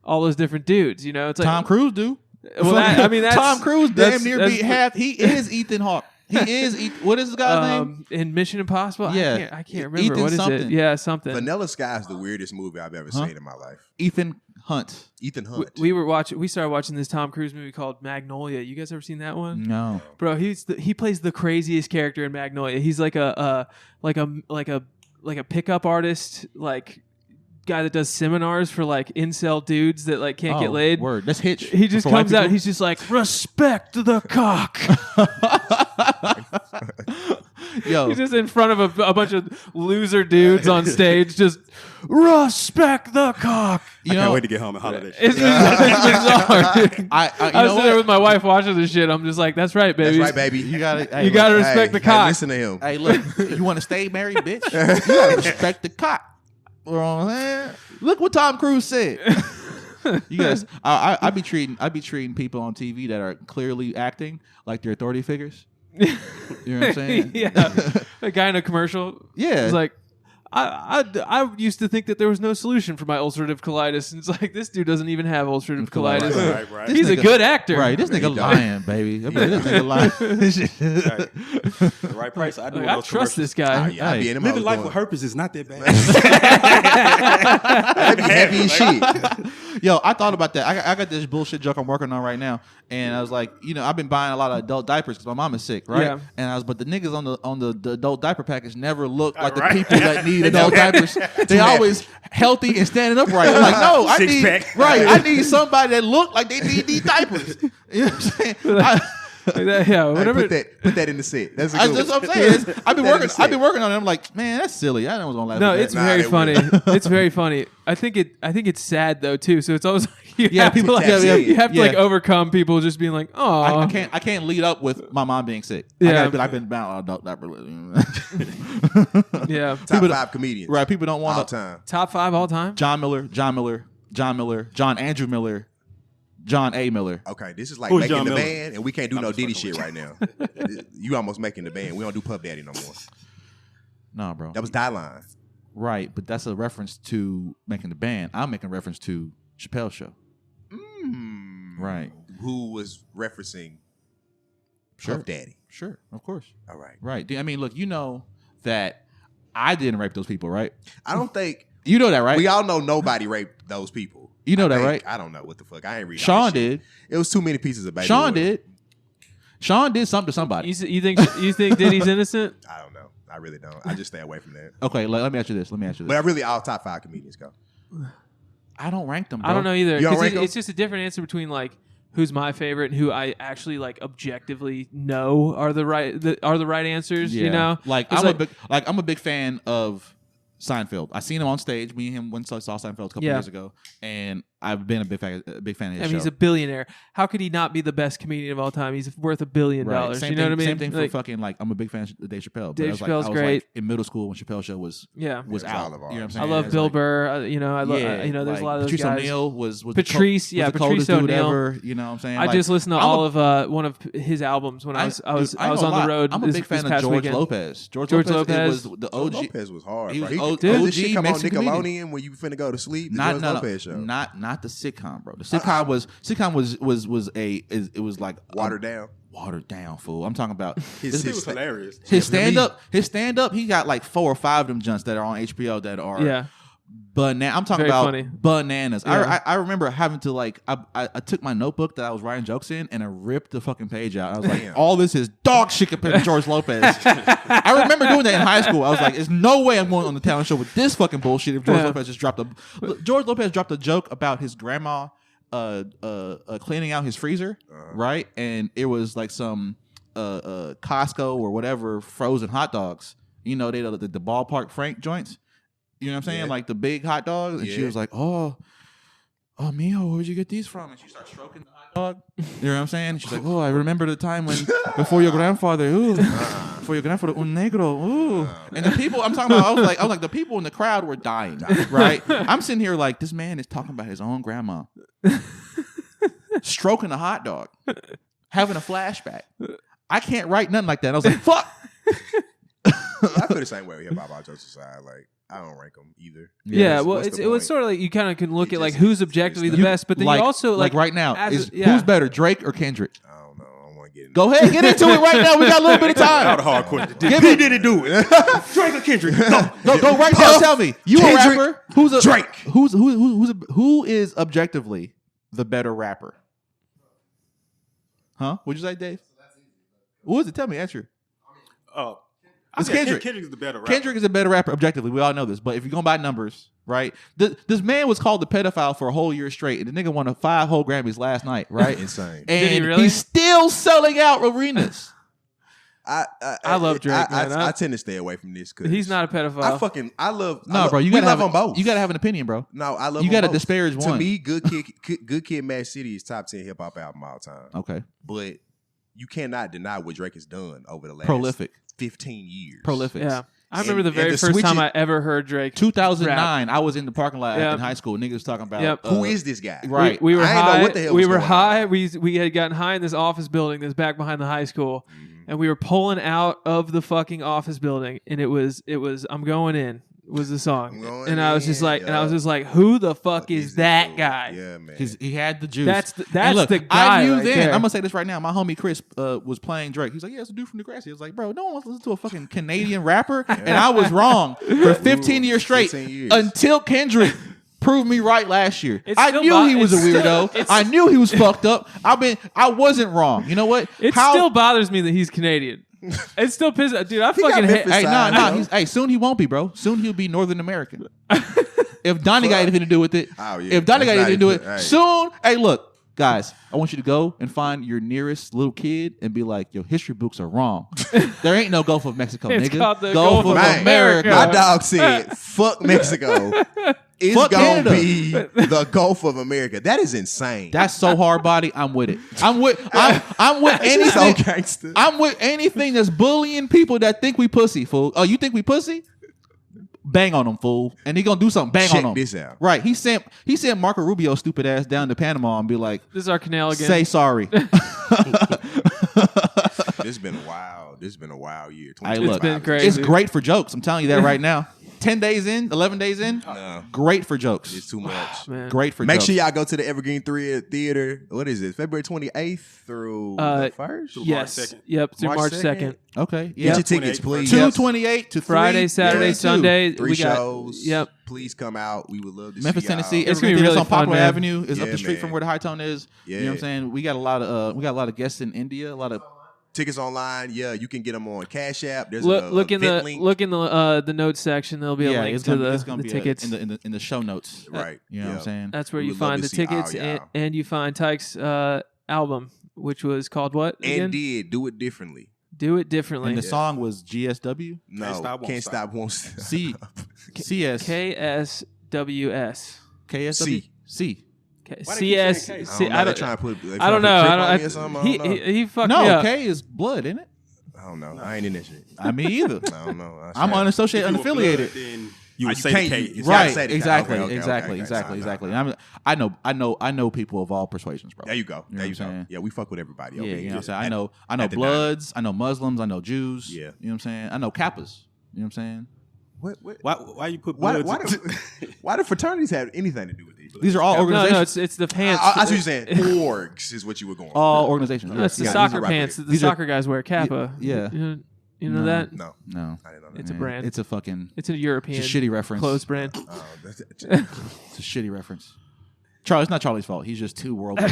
all those different dudes. You know, it's like Tom Cruise do. Well, I mean, that's, Tom Cruise that's- damn near that's- beat half. He is Ethan Hawke. He is. What is this guy's name? in Mission Impossible. Yeah. I can't remember Ethan what is something. it. Yeah, something. Vanilla Sky is the weirdest movie I've ever seen in my life. Ethan Hunt. Ethan Hunt. We started watching this Tom Cruise movie called Magnolia. You guys ever seen that one? No. Bro, he plays the craziest character in Magnolia. He's like a pickup artist, like guy that does seminars for like incel dudes that like can't get laid. Word. That's Hitch. He just For white comes out. people? He's just like, respect the cock. Yo. He's just in front of a bunch of loser dudes on stage, just respect the cock. You I can't know, wait to get home and holler at that shit. It's bizarre. I I you was know sitting there what? with my wife watching this shit. I'm just like, that's right, baby. That's right, baby. You gotta. You gotta respect the cock. Listen to him. Hey, look. You want to stay married, bitch? You gotta respect the cock. You know what I'm saying? Look what Tom Cruise said. You guys, I be treating people on TV that are clearly acting like they're authority figures. You know what I'm saying? Yeah, a guy in a commercial. Yeah. He's like, I used to think that there was no solution for my ulcerative colitis, and it's like this dude doesn't even have ulcerative colitis. Right. He's a good actor, Right, this nigga lying, baby. I mean, this nigga lying. The right price. I do Like, want I those trust commercials. this guy. Yeah, I be in them Living hoes life going, with herpes is not that bad. I be happy as shit. Yo, I thought about that. I got this bullshit joke I'm working on right now, and I was like, you know, I've been buying a lot of adult diapers because my mom is sick, right? Yeah. And but the niggas on the adult diaper package never look like Right. the people that need adult diapers. They always healthy and standing upright. I'm like, no, I Six need pack. right. I need somebody that look like they need these diapers. You know what I'm saying? Yeah, Hey, whatever. put that in the set. That's a That's good what one. I'm saying. I've been That working. is I've been sick. working on it. I'm like, man, that's silly. I know what's gonna laugh. No, at it's that. very they funny. will. It's very funny. I think it's sad though too. So it's always like you Yeah, have people- to like, yeah, you have to like yeah. overcome people just being like, oh, I can't lead up with my mom being sick. Yeah. I've been bound adult diaper. yeah. Top People- 5 comedians. Right, people don't All want to. time. Top 5 all time. John Miller, John Andrew Miller, John A. Miller. Okay, this is like Who's making John the Miller? band, and we can't do no just Diddy fucking shit right now. You almost making the band. We don't do Puff Daddy no more. No, bro. That was Die Line. Right, but that's a reference to making the band. I'm making reference to Chappelle's show. Right. Who was referencing Sure. Puff Daddy? Sure, of course. All right. Right. I mean, look, you know that I didn't rape those people, right? I don't think You know that, right? we all know nobody raped those people. You know I that, think. right? I don't know what the fuck. I ain't read. all Sean that shit. did. It was too many pieces of baby. Sean oil. did. Sean did something to somebody. You think Diddy's innocent? I don't know. I really don't. I just stay away from that. Okay, let me ask you this. But I really all top 5 comedians go. I don't rank them, bro. I don't know either. You don't 'Cause rank 'em? it's just a different answer between like who's my favorite and who I actually like objectively know are the right answers. You know, like It's I'm a big fan of Seinfeld. I seen him on stage. Me and him went saw Seinfeld a couple Yeah. years ago, and I've been a big fan of his I mean, show. he's a billionaire. How could he not be the best comedian of all time? He's worth $1 billion. Right. Same You know thing, what I mean? Same thing Like, for fucking like I'm a big fan of Dave Chappelle. But Dave I was Chappelle's I was great. Like, in middle school when Chappelle show was Yeah. was It's out. all of ours. You know what I'm I saying? love It's Bill like- Burr. I love. Yeah, There's like a lot of those Patrice guys. O'Neal was Patrice, the Patrice coldest dude O'Neal. ever. You know what I'm saying? I Like, just listened to I'm all a- of one of his albums when I was dude, on ain't gonna the lie. road. I'm a this big fan of past George weekend. Lopez. George George Lopez. It Lopez. was the OG. Lopez was hard. He bro. was He, OG this shit come on Mexican Nickelodeon comedian. when you finna go to sleep. The Not George Lopez show. not the sitcom, bro. The sitcom was like Watered down. watered down, fool. I'm talking about His- It was hilarious. his stand up. He got like 4 or 5 of them junts that are on HBO that are Yeah. bananas. I'm talking Very about funny. bananas. Yeah. I remember having to like I took my notebook that I was writing jokes in and I ripped the fucking page out. I was like, Damn. all this is dog shit compared to George Lopez. I remember doing that in high school. I was like, there's no way I'm going on the talent show with this fucking bullshit. If George Yeah. Lopez just dropped George Lopez dropped a joke about his grandma cleaning out his freezer, right? And it was like some Costco or whatever frozen hot dogs. You know, they the ballpark Frank joints. You know what I'm saying? Yeah. Like the big hot dogs. And she Yeah. was like, oh, mijo, where'd you get these from? And she starts stroking the hot dog. You know what I'm saying? She's like, oh, I remember the time when before your grandfather, before your grandfather, un negro, ooh. And the people I'm talking about, I was like, the people in the crowd were dying, right? I'm sitting here like, this man is talking about his own grandma, stroking a hot dog, having a flashback. I can't write nothing like that. I was like, fuck. I feel the same way with hip hop on Joseph's side. Like, I don't rank them either. Yeah, well, what's the it was point? sort of like you kind of can look It at like just- who's objectively the best, but then like, you also like right now, who's better, Drake or Kendrick? I don't know. I don't want to get into Go ahead, get into it right now. We got a little bit of Not a time. hard question. Give Who it. did it do it? Drake or Kendrick? Go right now. Tell me, you Kendrick, a rapper? Who's a Drake. Who is objectively the better rapper? Huh? What'd you say, Dave? Who is it? Tell me. Answer. It's Kendrick. Kendrick is the better rapper. Kendrick is a better rapper objectively. We all know this. But if you're going by numbers, right? This man was called the pedophile for a whole year straight, and the nigga won 5 whole Grammys last night, right? Insane. And Did he really? he's still selling out arenas. I love Drake, man. I tend to stay away from this because He's not a pedophile. I love. No, bro, you we gotta love have them both. You gotta have an opinion, bro. No, I love. You them gotta both. disparage To one. me, Good Kid, Mad City is top 10 hip hop album of all time. Okay, But you cannot deny what Drake has done over the last prolific, 15 years. prolific. Yeah, I remember And- the very and the first time switches- I ever heard Drake. 2009, I was in the parking lot Yep. in high school. Niggas was talking about Yep. Who is this guy? right. We were I ain't know high. what the hell we was were going high. on. We had gotten high in this office building that's back behind the high school, Mm-hmm. and we were pulling out of the fucking office building, and it was I'm going in was the I'm song, going and I was just in, like, yeah. who the fuck is this that dude? guy? Yeah, man. He had the juice. That's And look, the guy. I knew right then. there. I'm gonna say this right now. My homie Chris was playing Drake. He's like, "Yeah, it's a dude from Degrassi." I was like, "Bro, no one wants to listen to a fucking Canadian rapper." And I was wrong for 15 years straight 15 years. until Kendrick proved me right last year. It's I still knew he was a it's still- weirdo. it's- I knew he was fucked up. I wasn't wrong. You know what? It still bothers me that he's Canadian. It still pisses, dude. I got fucking hate. Memphis Hey, side, no. though. Hey, soon he won't be, bro. Soon he'll be Northern American. If Donnie got anything to do with it, Oh, yeah. if Donnie got That's anything to do not with it, even- hey. soon. Hey, look, guys, I want you to go and find your nearest little kid and be like, "Your history books are wrong. There ain't no Gulf of Mexico, It's nigga. called the Gulf Gulf of of Man, America." My dog said, "Fuck Mexico. It's Fuck gonna Canada. be the Gulf of America." That is insane. That's so hard body. I'm with it. I'm with It's so anything. gangster. I'm with anything that's bullying people that think we pussy, fool. Oh, you think we pussy? Bang on them, fool. And he gonna do something. Bang Check on them. this out. Right. He sent Marco Rubio stupid ass down to Panama and be like, This is our canal again. say sorry. This has been wild. This has been a wild year. Hey, 2025 look, been is- crazy. It's great for jokes. I'm telling you that right now. 10 days in, 11 days in, No, great for jokes. it's too much. Man. Great for Make jokes. sure y'all go to the Evergreen Theater. What is it? February 28th through the 1st? Yes. March 2nd. Yep. Through March March 2nd. 2nd. Okay. Get Yeah. your tickets, please. 2/28 to Friday, 3, Saturday, 22. Sunday. 3 we got, shows. Yep. Please come out. We would love to Memphis, see y'all. Tennessee. It's gonna be Everything really that's on fun, Poplar man. Avenue is up Yeah, the street man. from where the High Tone is. You know what I'm Yeah. saying? We got a lot of guests in India. A lot of Tickets online. Yeah, you can get them on Cash App. There's Look a in event the link. the notes section. There'll be a link it's to gonna, it's gonna the be tickets. in the show notes. Right. You know what I'm saying? That's where We you would love find to the see all tickets y'all. and you find Tyke's album, which was called what again? And did do it differently. Do it differently. And the song was GSW. No, Can't Stop, Won't Can't Stop. Stop, Won't Stop. C CS KSWS. KSW C. Why they keep saying CS. K? I don't know. They trying to put. I don't know. I He fucked me No, up. K is blood, isn't it? I don't know. I ain't in that shit. I mean, either. I don't know. I'm unassociated, If you were unaffiliated. blood, then you Oh, would you say can't- the K. you- It's you gotta gotta Right, say the- exactly, okay, exactly, okay. exactly, Nah, exactly. nah. I know people of all persuasions, bro. There you go. You know There what you I'm go. saying? Yeah, we fuck with everybody. Yeah, Okay, you know what I'm saying? At- I know at the Bloods, I know Muslims, I know Jews. Yeah. You know what I'm saying? I know Kappas. You know what I'm saying? What? Why you put Why, bloods? why do fraternities have anything to do with these? These are all No, organizations. it's the pants. I see what you're saying. Orgs is what you were going. all organizations. No, it's the Yeah, these soccer are right pants there. that the These are- soccer guys wear. Kappa. yeah. You know that? No, No. I didn't know that. It's a Man, brand. It's a fucking It's a European it's a shitty reference. clothes brand. Oh, that's- It's a shitty reference. Charlie, it's not Charlie's fault. He's just too worldly.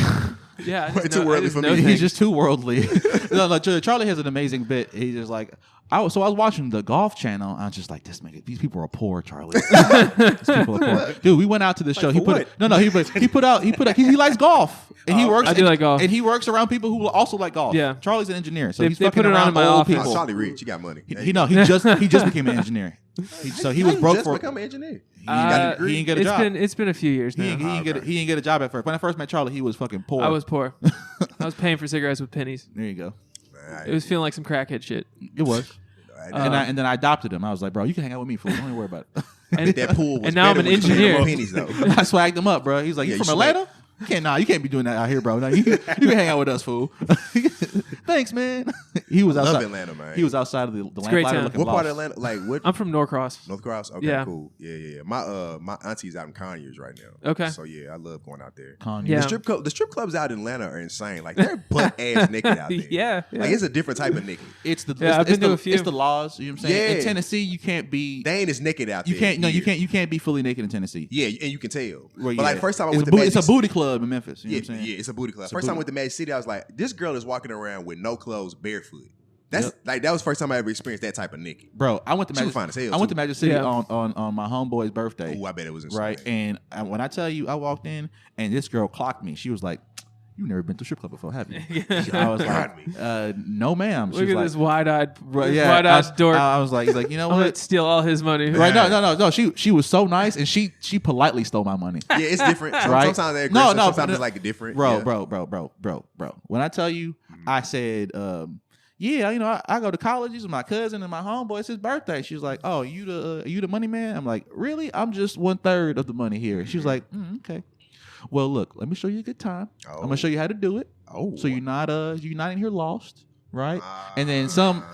Yeah, I Way just too know- I worldly just for know me. He's things. just too worldly. no, Charlie has an amazing bit. He's just like, I was watching the Golf Channel. I was just like, these people are poor, Charlie. These people are poor. Dude, we went out to the show. He for put what? he likes golf, and he works. I do like golf. and he works around people who also like golf. Yeah. Charlie's an engineer, so They- he's they fucking put it on around in my old office. people. Charlie Rich, you got money. He just became an engineer. He was broke just for. become an engineer. He ain't get a job. It's been a few years now. He ain't get a job at first. When I first met Charlie, he was fucking poor. I was poor. I was paying for cigarettes with pennies. There you go. It was feeling like some crackhead shit. It was. And then I adopted him. I was like, bro, you can hang out with me, fool. Don't even worry about it. I think that pool was and now I'm better an when you engineer. were pennies, though. I swagged him up, bro. He's like, Yeah, you from you Atlanta? You can't be doing that out here, bro. No, you can hang out with us, fool. Thanks, man. He was outside. Love Atlanta, man. He was outside of the great lamplighter town. looking What part lost. of Atlanta? Like what? I'm from Norcross. North Cross. Okay, Yeah. cool. Yeah. My auntie's out in Conyers right now. Okay. So yeah, I love going out there. Kanye. Yeah. The strip clubs out in Atlanta are insane. Like they're butt ass naked out there. Yeah. Like it's a different type of naked. It's the Yeah, I've been to a few. It's the laws. You know what I'm saying? Yeah. In Tennessee, you can't be. They ain't as naked out You there. can't. No, you here. can't. You can't be fully naked in Tennessee. Yeah, and you can tell. Well, But like yeah. first time I it's went a to booty, it's Magic a booty club in Memphis. You know Yeah, what I'm saying? yeah, it's a booty club. It's a First time I booty- went to Magic City, I was like, this girl is walking around with no clothes, barefoot. That's Yep. like that was the first time I ever experienced that type of naked. Bro, I went to She Magic. was fine as hell, I went too. to Magic City Yeah. on my homeboy's birthday. Oh, I bet it was insane. Right, and when I tell you, I walked in and this girl clocked me. She was like, "You've never been to a strip club before, have you?" I was like, "No, ma'am." She Look was at like, this wide-eyed, yeah, wide-eyed dork. I was like, you know I'm gonna what? steal all his money. Right? No. She was so nice, and she politely stole my money. Yeah, it's different. Right? Sometimes they're No, aggressive. no, Sometimes but- it's like different. Bro, Yeah. bro. When I tell you, I said, yeah, you know, I go to college. This is my cousin and my homeboy. It's his birthday. She was like, "Oh, you the money man?" I'm like, "Really? I'm just 1/3 of the money here." She was like, "Okay. Well, look, let me show you a good time. I'm gonna show you how to do it. Oh. So you're not in here lost, right? And then some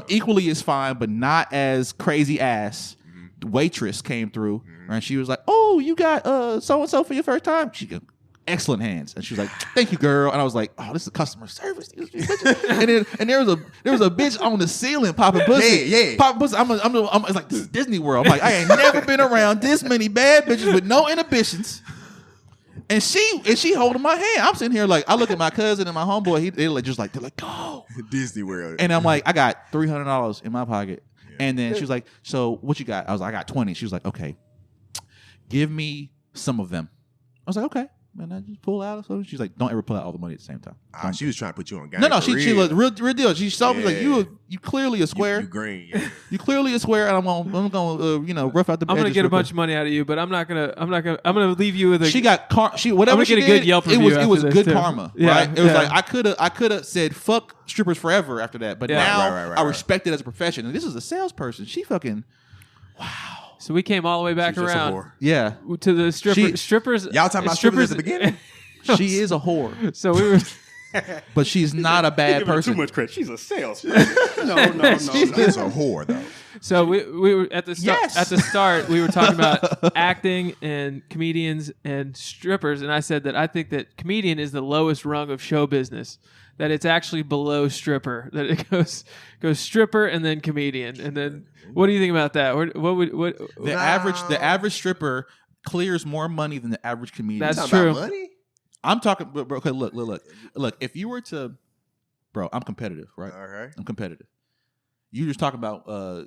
equally is fine, but not as crazy ass. Waitress came through, and she was like, "Oh, you got so and so for your first time." She got excellent hands, and she was like, "Thank you, girl." And I was like, "Oh, this is customer service." and there was a bitch on the ceiling popping pussy. Yeah. Popping pussy. It's like this is Disney World. I'm like, I ain't never been around this many bad bitches with no inhibitions. And she holding my hand. I'm sitting here like I look at my cousin and my homeboy. They're like, go. Disney World. And I'm like, I got $300 in my pocket. And then she was like, so what you got? I was like, I got 20. She was like, okay, give me some of them. I was like, okay. And I just pull out. So she's like, don't ever pull out all the money at the same time. She was trying to put you on game. No, for she real. looked real deal. She saw me like Yeah. you clearly a square. You green. Yeah. You clearly a square, and I'm gonna rough out the. I'm gonna edges get a real bunch quick. of money out of you, but I'm gonna leave you with a. She got whatever I'm gonna she get a did, good Yelp it review was after this, good too. karma, Yeah, right? It was yeah. like I could have said fuck strippers forever after that, but Yeah. now Right. I respect it as a profession. And this is a salesperson. She fucking So we came all the way back She's just a around whore. yeah. to the strippers. Y'all talking about strippers at the beginning? She is a whore, So we were. but she's not a bad Giving her person. too much credit. She's a salesperson. no. She's a whore though. So we were at the start. Yes. At the start, we were talking about acting and comedians and strippers, and I said that I think that comedian is the lowest rung of show business. That it's actually below stripper. That it goes stripper and then comedian, and then what do you think about that? What The average stripper clears more money than the average comedian. That's Talking true. about money? I'm talking, bro. Okay, look. If you were to, bro, I'm competitive, right? All right. I'm competitive. You just talking about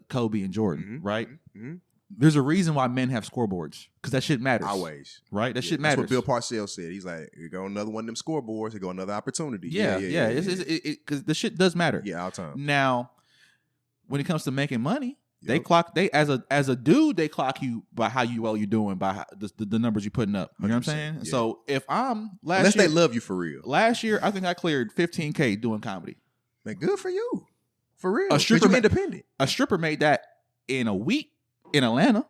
Kobe and Jordan, right? Mhm. There's a reason why men have scoreboards because that shit matters. Always. right? That shit That's matters. what Bill Parcells said. He's like, you go another one of them scoreboards, you go another opportunity. yeah. Because the shit does matter. Yeah, all time. Now, when it comes to making money, Yep. they as a dude they clock you by how well you're doing by the numbers you're putting up. You know what I'm 100%, saying? yeah. So if I'm Unless they love you for real. last year, I think I cleared $15K doing comedy. Man, good for you. For real. A 'Cause stripper you ma- independent. A stripper made that in a week in Atlanta.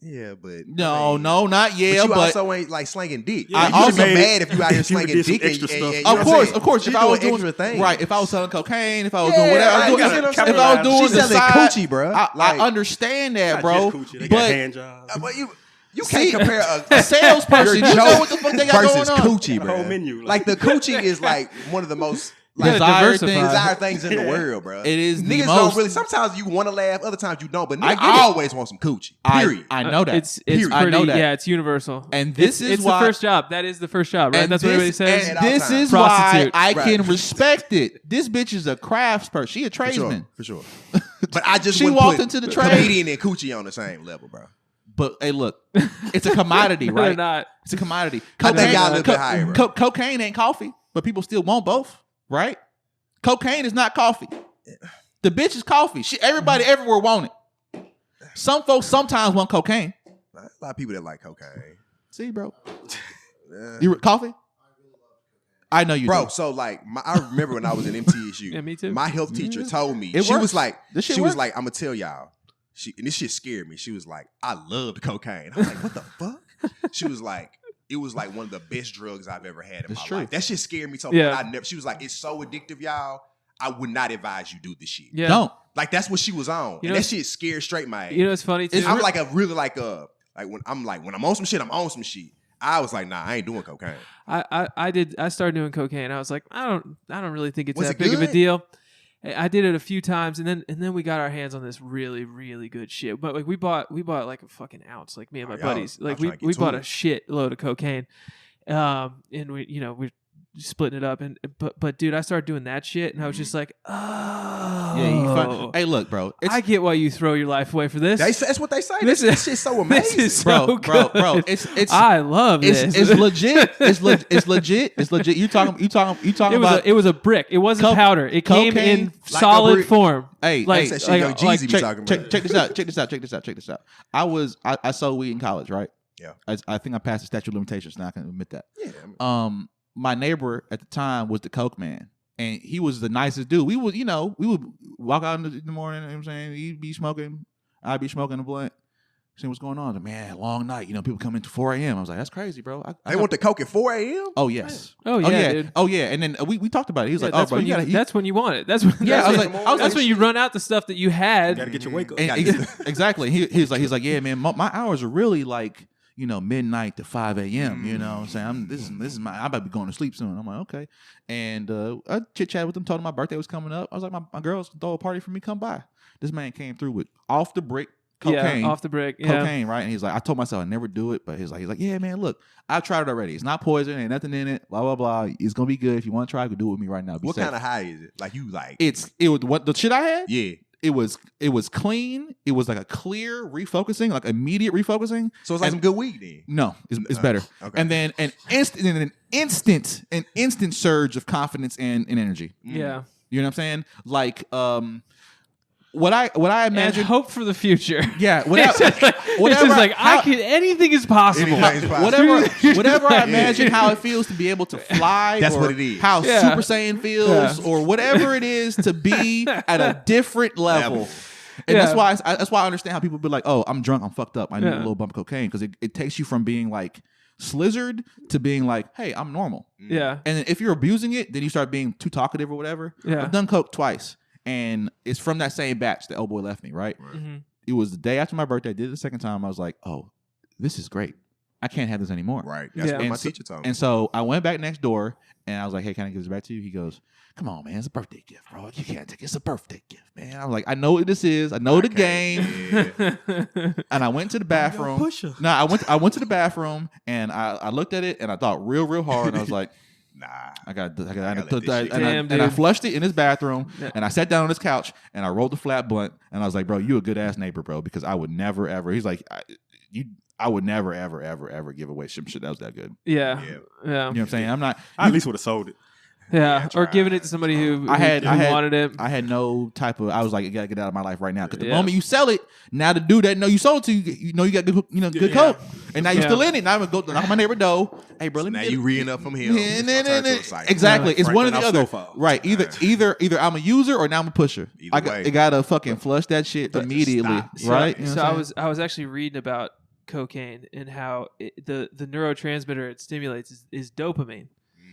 Yeah, but No, I mean, not yeah, but you but also ain't like slanging dick. Yeah, I you also made- mad if you out here you slanging did some dick. extra stuff. you know of what I'm course, saying? of course. She's If I was doing doing extra things, right, if I was selling cocaine, if I was Yeah, doing whatever, right, I was you doing, know if what I'm I was saying? doing She's the selling side, coochie, bro. I Like- understand that, Not bro. just coochie, they got But hand jobs. But you See, can't compare a salesperson, your you know joke what the fuck they got versus going on. coochie, The bro. whole menu, Like the coochie is like one of the most You gotta Desired diversify. things. desired things in the world, bro. It is the niggas most- don't really. Sometimes you want to laugh, other times you don't. But I niggas get it. always want some coochie. Period. I know that. It's Period. pretty. I know that. Yeah, it's universal. And this is it's why- the first job. That is the first job, right? And That's what everybody says. And At all this times. is why Prostitute. I Right. can respect it. This bitch is a craftsperson. She a For sure, tradesman. for sure. But I just She wouldn't walked put into the trade. comedian and coochie on the same level, bro. But hey, look, it's a commodity, No, right? they're not. It's a commodity. I think y'all a little bit higher, bro. Cocaine ain't coffee, but people still want both, right? Cocaine is not coffee. The bitch is coffee. Everybody everywhere want it. Some folks sometimes want cocaine. A lot of people that like cocaine. See, bro. Yeah. You coffee? I know you Bro, do. so like I remember when I was in MTSU. Yeah, me too. My health teacher told me, It she works. was like, This shit she was works. like, I'm gonna tell y'all. And this shit scared me. She was like, I loved cocaine. I was like, what the fuck? She was like, it was like one of the best drugs I've ever had in It's my true. life. That shit scared me so Yeah. much. She was like, it's so addictive, y'all. I would not advise you do this shit. Yeah. Don't. Like that's what she was on. You And know- that shit scared straight my ass. You know, it's funny too. I'm like a really like when I'm on some shit, I'm on some shit. I was like, nah, I ain't doing cocaine. I started doing cocaine. I was like, I don't really think it's Was that it big of a good? deal. I did it a few times, and then we got our hands on this really, really good shit. But like we bought like a fucking ounce, like me and my y'all- buddies. y'all Like trying to get we to bought it. a shit load of cocaine, and we're splitting it up. But dude, I started doing that shit, and I was just like, oh, Yeah, you find, hey, look, bro. It's, I get why you throw your life away for this. That's what they say. This That is- shit's so this amazing. is so bro. good. It's I love this. it's legit. It's legit. It's legit. You talking It about was a brick. It wasn't Co- powder. It came cocaine, in like a solid brick. form. Hey, like, That shit like, Young like Jeezy be talking about. check this out. I sold weed in college, right? Yeah. I think I passed the statute of limitations. Now I can admit that. Yeah, I mean, My neighbor at the time was the coke man, and he was the nicest dude. We would walk out in the morning. You know what I'm saying, he'd be smoking, I'd be smoking a blunt. See what's going on. Man, long night. People come in to 4 a.m. I was like, that's crazy, bro. they want the coke at 4 a.m. Oh yes. Oh yeah, dude. Oh yeah. And then we talked about it. He was Yeah, like, oh, that's bro, when you gotta. that's when you want it. That's when. Yeah, that's I was when- like, that's when you run out the stuff that you had. Got to get your wake up. Exactly. He's like, yeah, man, my hours are really like, midnight to 5 a.m. You know what I'm saying? This is my, I'm about to be going to sleep soon. I'm like, okay. And I chit chat with him, told him my birthday was coming up. I was like, my girls can throw a party for me, come by. This man came through with off the brick cocaine. Yeah, off the brick. Yeah. Cocaine, right? And he's like, I told myself I'd never do it, but he's like, yeah, man, look, I've tried it already. It's not poison, ain't nothing in it, blah, blah, blah. It's gonna be good. If you want to try it, you can do it with me right now. Be What safe. kind of high is it? Like you like? It was what the shit I had? Yeah. It was clean. It was like a clear refocusing, like immediate refocusing. So it's like And- some good weed then. No, it's better. Okay. And then an instant surge of confidence and energy. Yeah. You know what I'm saying? Like what I And imagine. hope for the future. Yeah, It's just like anything is possible. Anything is possible. Whatever I imagine how it feels to be able to fly. That's or what it is. How Yeah. Super Saiyan feels, Yeah. or whatever it is to be at a different level. And Yeah. that's why I understand how people be like, "Oh, I'm drunk, I'm fucked up. I need a Yeah. little bump of cocaine," because it takes you from being like slizzard to being like, "Hey, I'm normal." Yeah. And then if you're abusing it, then you start being too talkative or whatever. Yeah. I've done coke twice, and it's from that same batch that old boy left me. Right. Mhm. It was the day after my birthday. I did it the second time. I was like, "Oh, this is great. I can't have this anymore." Right. That's Yeah. what my And so- teacher told me. And so I went back next door and I was like, "Hey, can I give this back to you?" He goes, "Come on, man, it's a birthday gift, bro. You can't take it. It's a birthday gift, man." I was like, "I know what this is. I know the game." Yeah. And I went to the bathroom. pusher. No, I went to the bathroom and I looked at it and I thought real hard and I was like, Nah. I got let this shit Damn, and I dude. flushed it in his bathroom Yeah. and I sat down on his couch and I rolled the flat blunt and I was like, "Bro, you a good ass neighbor, bro, because I would never ever." He's like, I would never ever give away some shit that was that good." Yeah. Yeah. Yeah. You know what I'm saying? I'm not. I at least would have sold it. Yeah. Or try. giving it to somebody who I had wanted it. I had no type of. I was like, "You gotta get out of my life right now." Because the Yeah. moment you sell it, now the dude that know you sold it to you know you got good, good Yeah. coke, and now you're Yeah. still in it. Now I'm gonna go knock on my neighbor door. Hey, bro, let me Now get you it. reading up from him. Yeah, It's gonna turn to a cycle. exactly. It's one or Franklin the off other. Snowfall. Right. Either I'm a user or now I'm a pusher. Either way. I gotta fucking flush that shit immediately. stop. Right. You know So what I'm saying? I was actually reading about cocaine and how the neurotransmitter it stimulates is dopamine.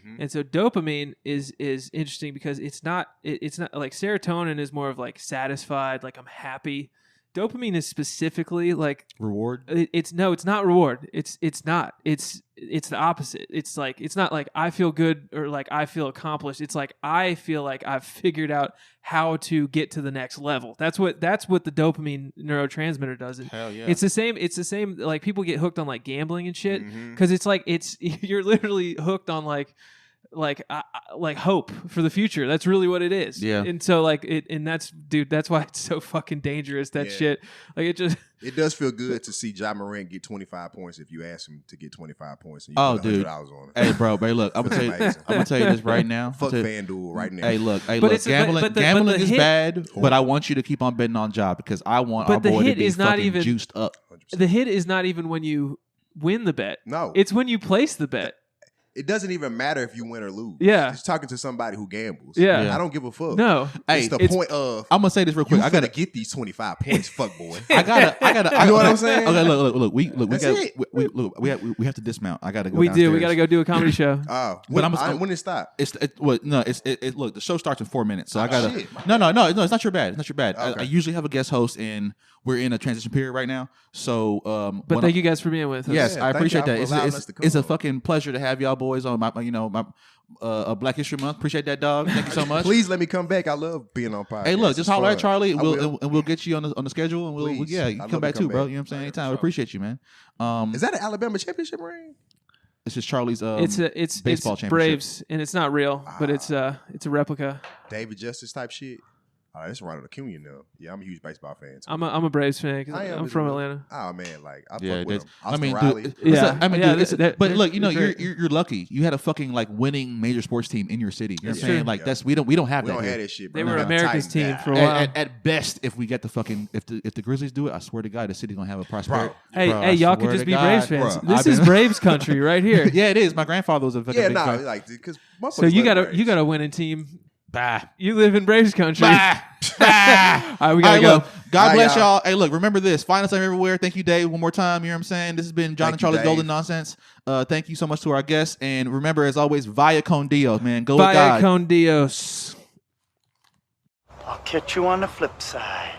Mhm. And so dopamine is interesting because it's not like serotonin is more of like satisfied, like I'm happy. Dopamine is specifically like Reward. it's not reward. It's the opposite. It's like it's not like I feel good or like I feel accomplished. It's like I feel like I've figured out how to get to the next level. That's what the dopamine neurotransmitter does. Hell yeah. It's the same. Like people get hooked on like gambling and shit Mhm. because it's like you're literally hooked on like like hope for the future. That's really what it is. Yeah. And so that's why it's so fucking dangerous. That shit. Like it does feel good to see Ja Morant get 25 points if you ask him to get 25 points and you Oh, put dude. $100 on it. Hey, bro, look, I'm gonna tell you this right now. Fuck FanDuel right now. Hey, look, it's- gambling is hit- bad, but I want you to keep on betting on Ja because I want But our the boy to hit be is not fucking even- juiced up. 100%. the hit is not even when you win the bet. No. It's when you place the bet. It doesn't even matter if you win or lose. Yeah. It's talking to somebody who gambles. Yeah. I don't give a fuck. No. Hey, It's the it's- point of I'm gonna say this real quick. you I gotta get these 25 points, fuck boy. I gotta. You know what I'm saying? Okay, look. We That's got. it. We have to dismount. I gotta go. We do. We downstairs. got to go do a comedy show. When it stop? Look, the show starts in 4 minutes, so I Oh, gotta. shit. No, it's not your bad. It's not your bad. Okay. I usually have a guest host, and we're in a transition period right now. So, But thank you guys for being with us. Yes, Yeah, I thank appreciate y'all that. for allowing us to come It's a on. fucking pleasure to have y'all boys on my Black History Month. Appreciate that, dog. Thank you so much. Please let me come back. I love being on podcast. Hey, look, just It's holler at fun. Charlie, and I will. we'll get you on the schedule, and Please. you I'd can love come back to too, come bro. back. You know what I'm saying? 100%. Anytime, I appreciate you, man. Is that an Alabama championship ring? This is Charlie's It's baseball it's championship. Braves, and it's not real, but it's a replica. David Justice type shit. Oh, that's Ronald Acuna now. Yeah, I'm a huge baseball fan. Too. I'm a Braves fan 'cause I am I'm as from well. Atlanta. Oh man, like I Yeah, fuck with that's, him. I Austin mean, Riley. dude, Yeah. but they're- look, you know, they're you're lucky. You had a fucking like winning major sports team in your city. You know what That's I'm saying? true. Like Yeah. that's we don't have we that. don't here. have that shit. Bro. They We were got America's Tyke team guy. for a while. At best, if we get the fucking if the Grizzlies do it, I swear to God, the city's gonna have a prosperity. Hey, Bro, I y'all swear could just to be God, Braves fans. bro. This is Braves country right here. Yeah, it is. My grandfather was a fucking Yeah, big no, fan. like because So you got a winning team. You live in Braves country. All right, we gotta go. Look, God Bye, bless y'all. y'all. Hey, look, remember this. Find us everywhere. Thank you, Dave, one more time. You know what I'm saying? This has been John Thank and you, Charlie's Dave. Golden Nonsense. Thank you so much to our guests. And remember, as always, Vaya con Dios, man. Go with Vaya God. con Dios. I'll catch you on the flip side.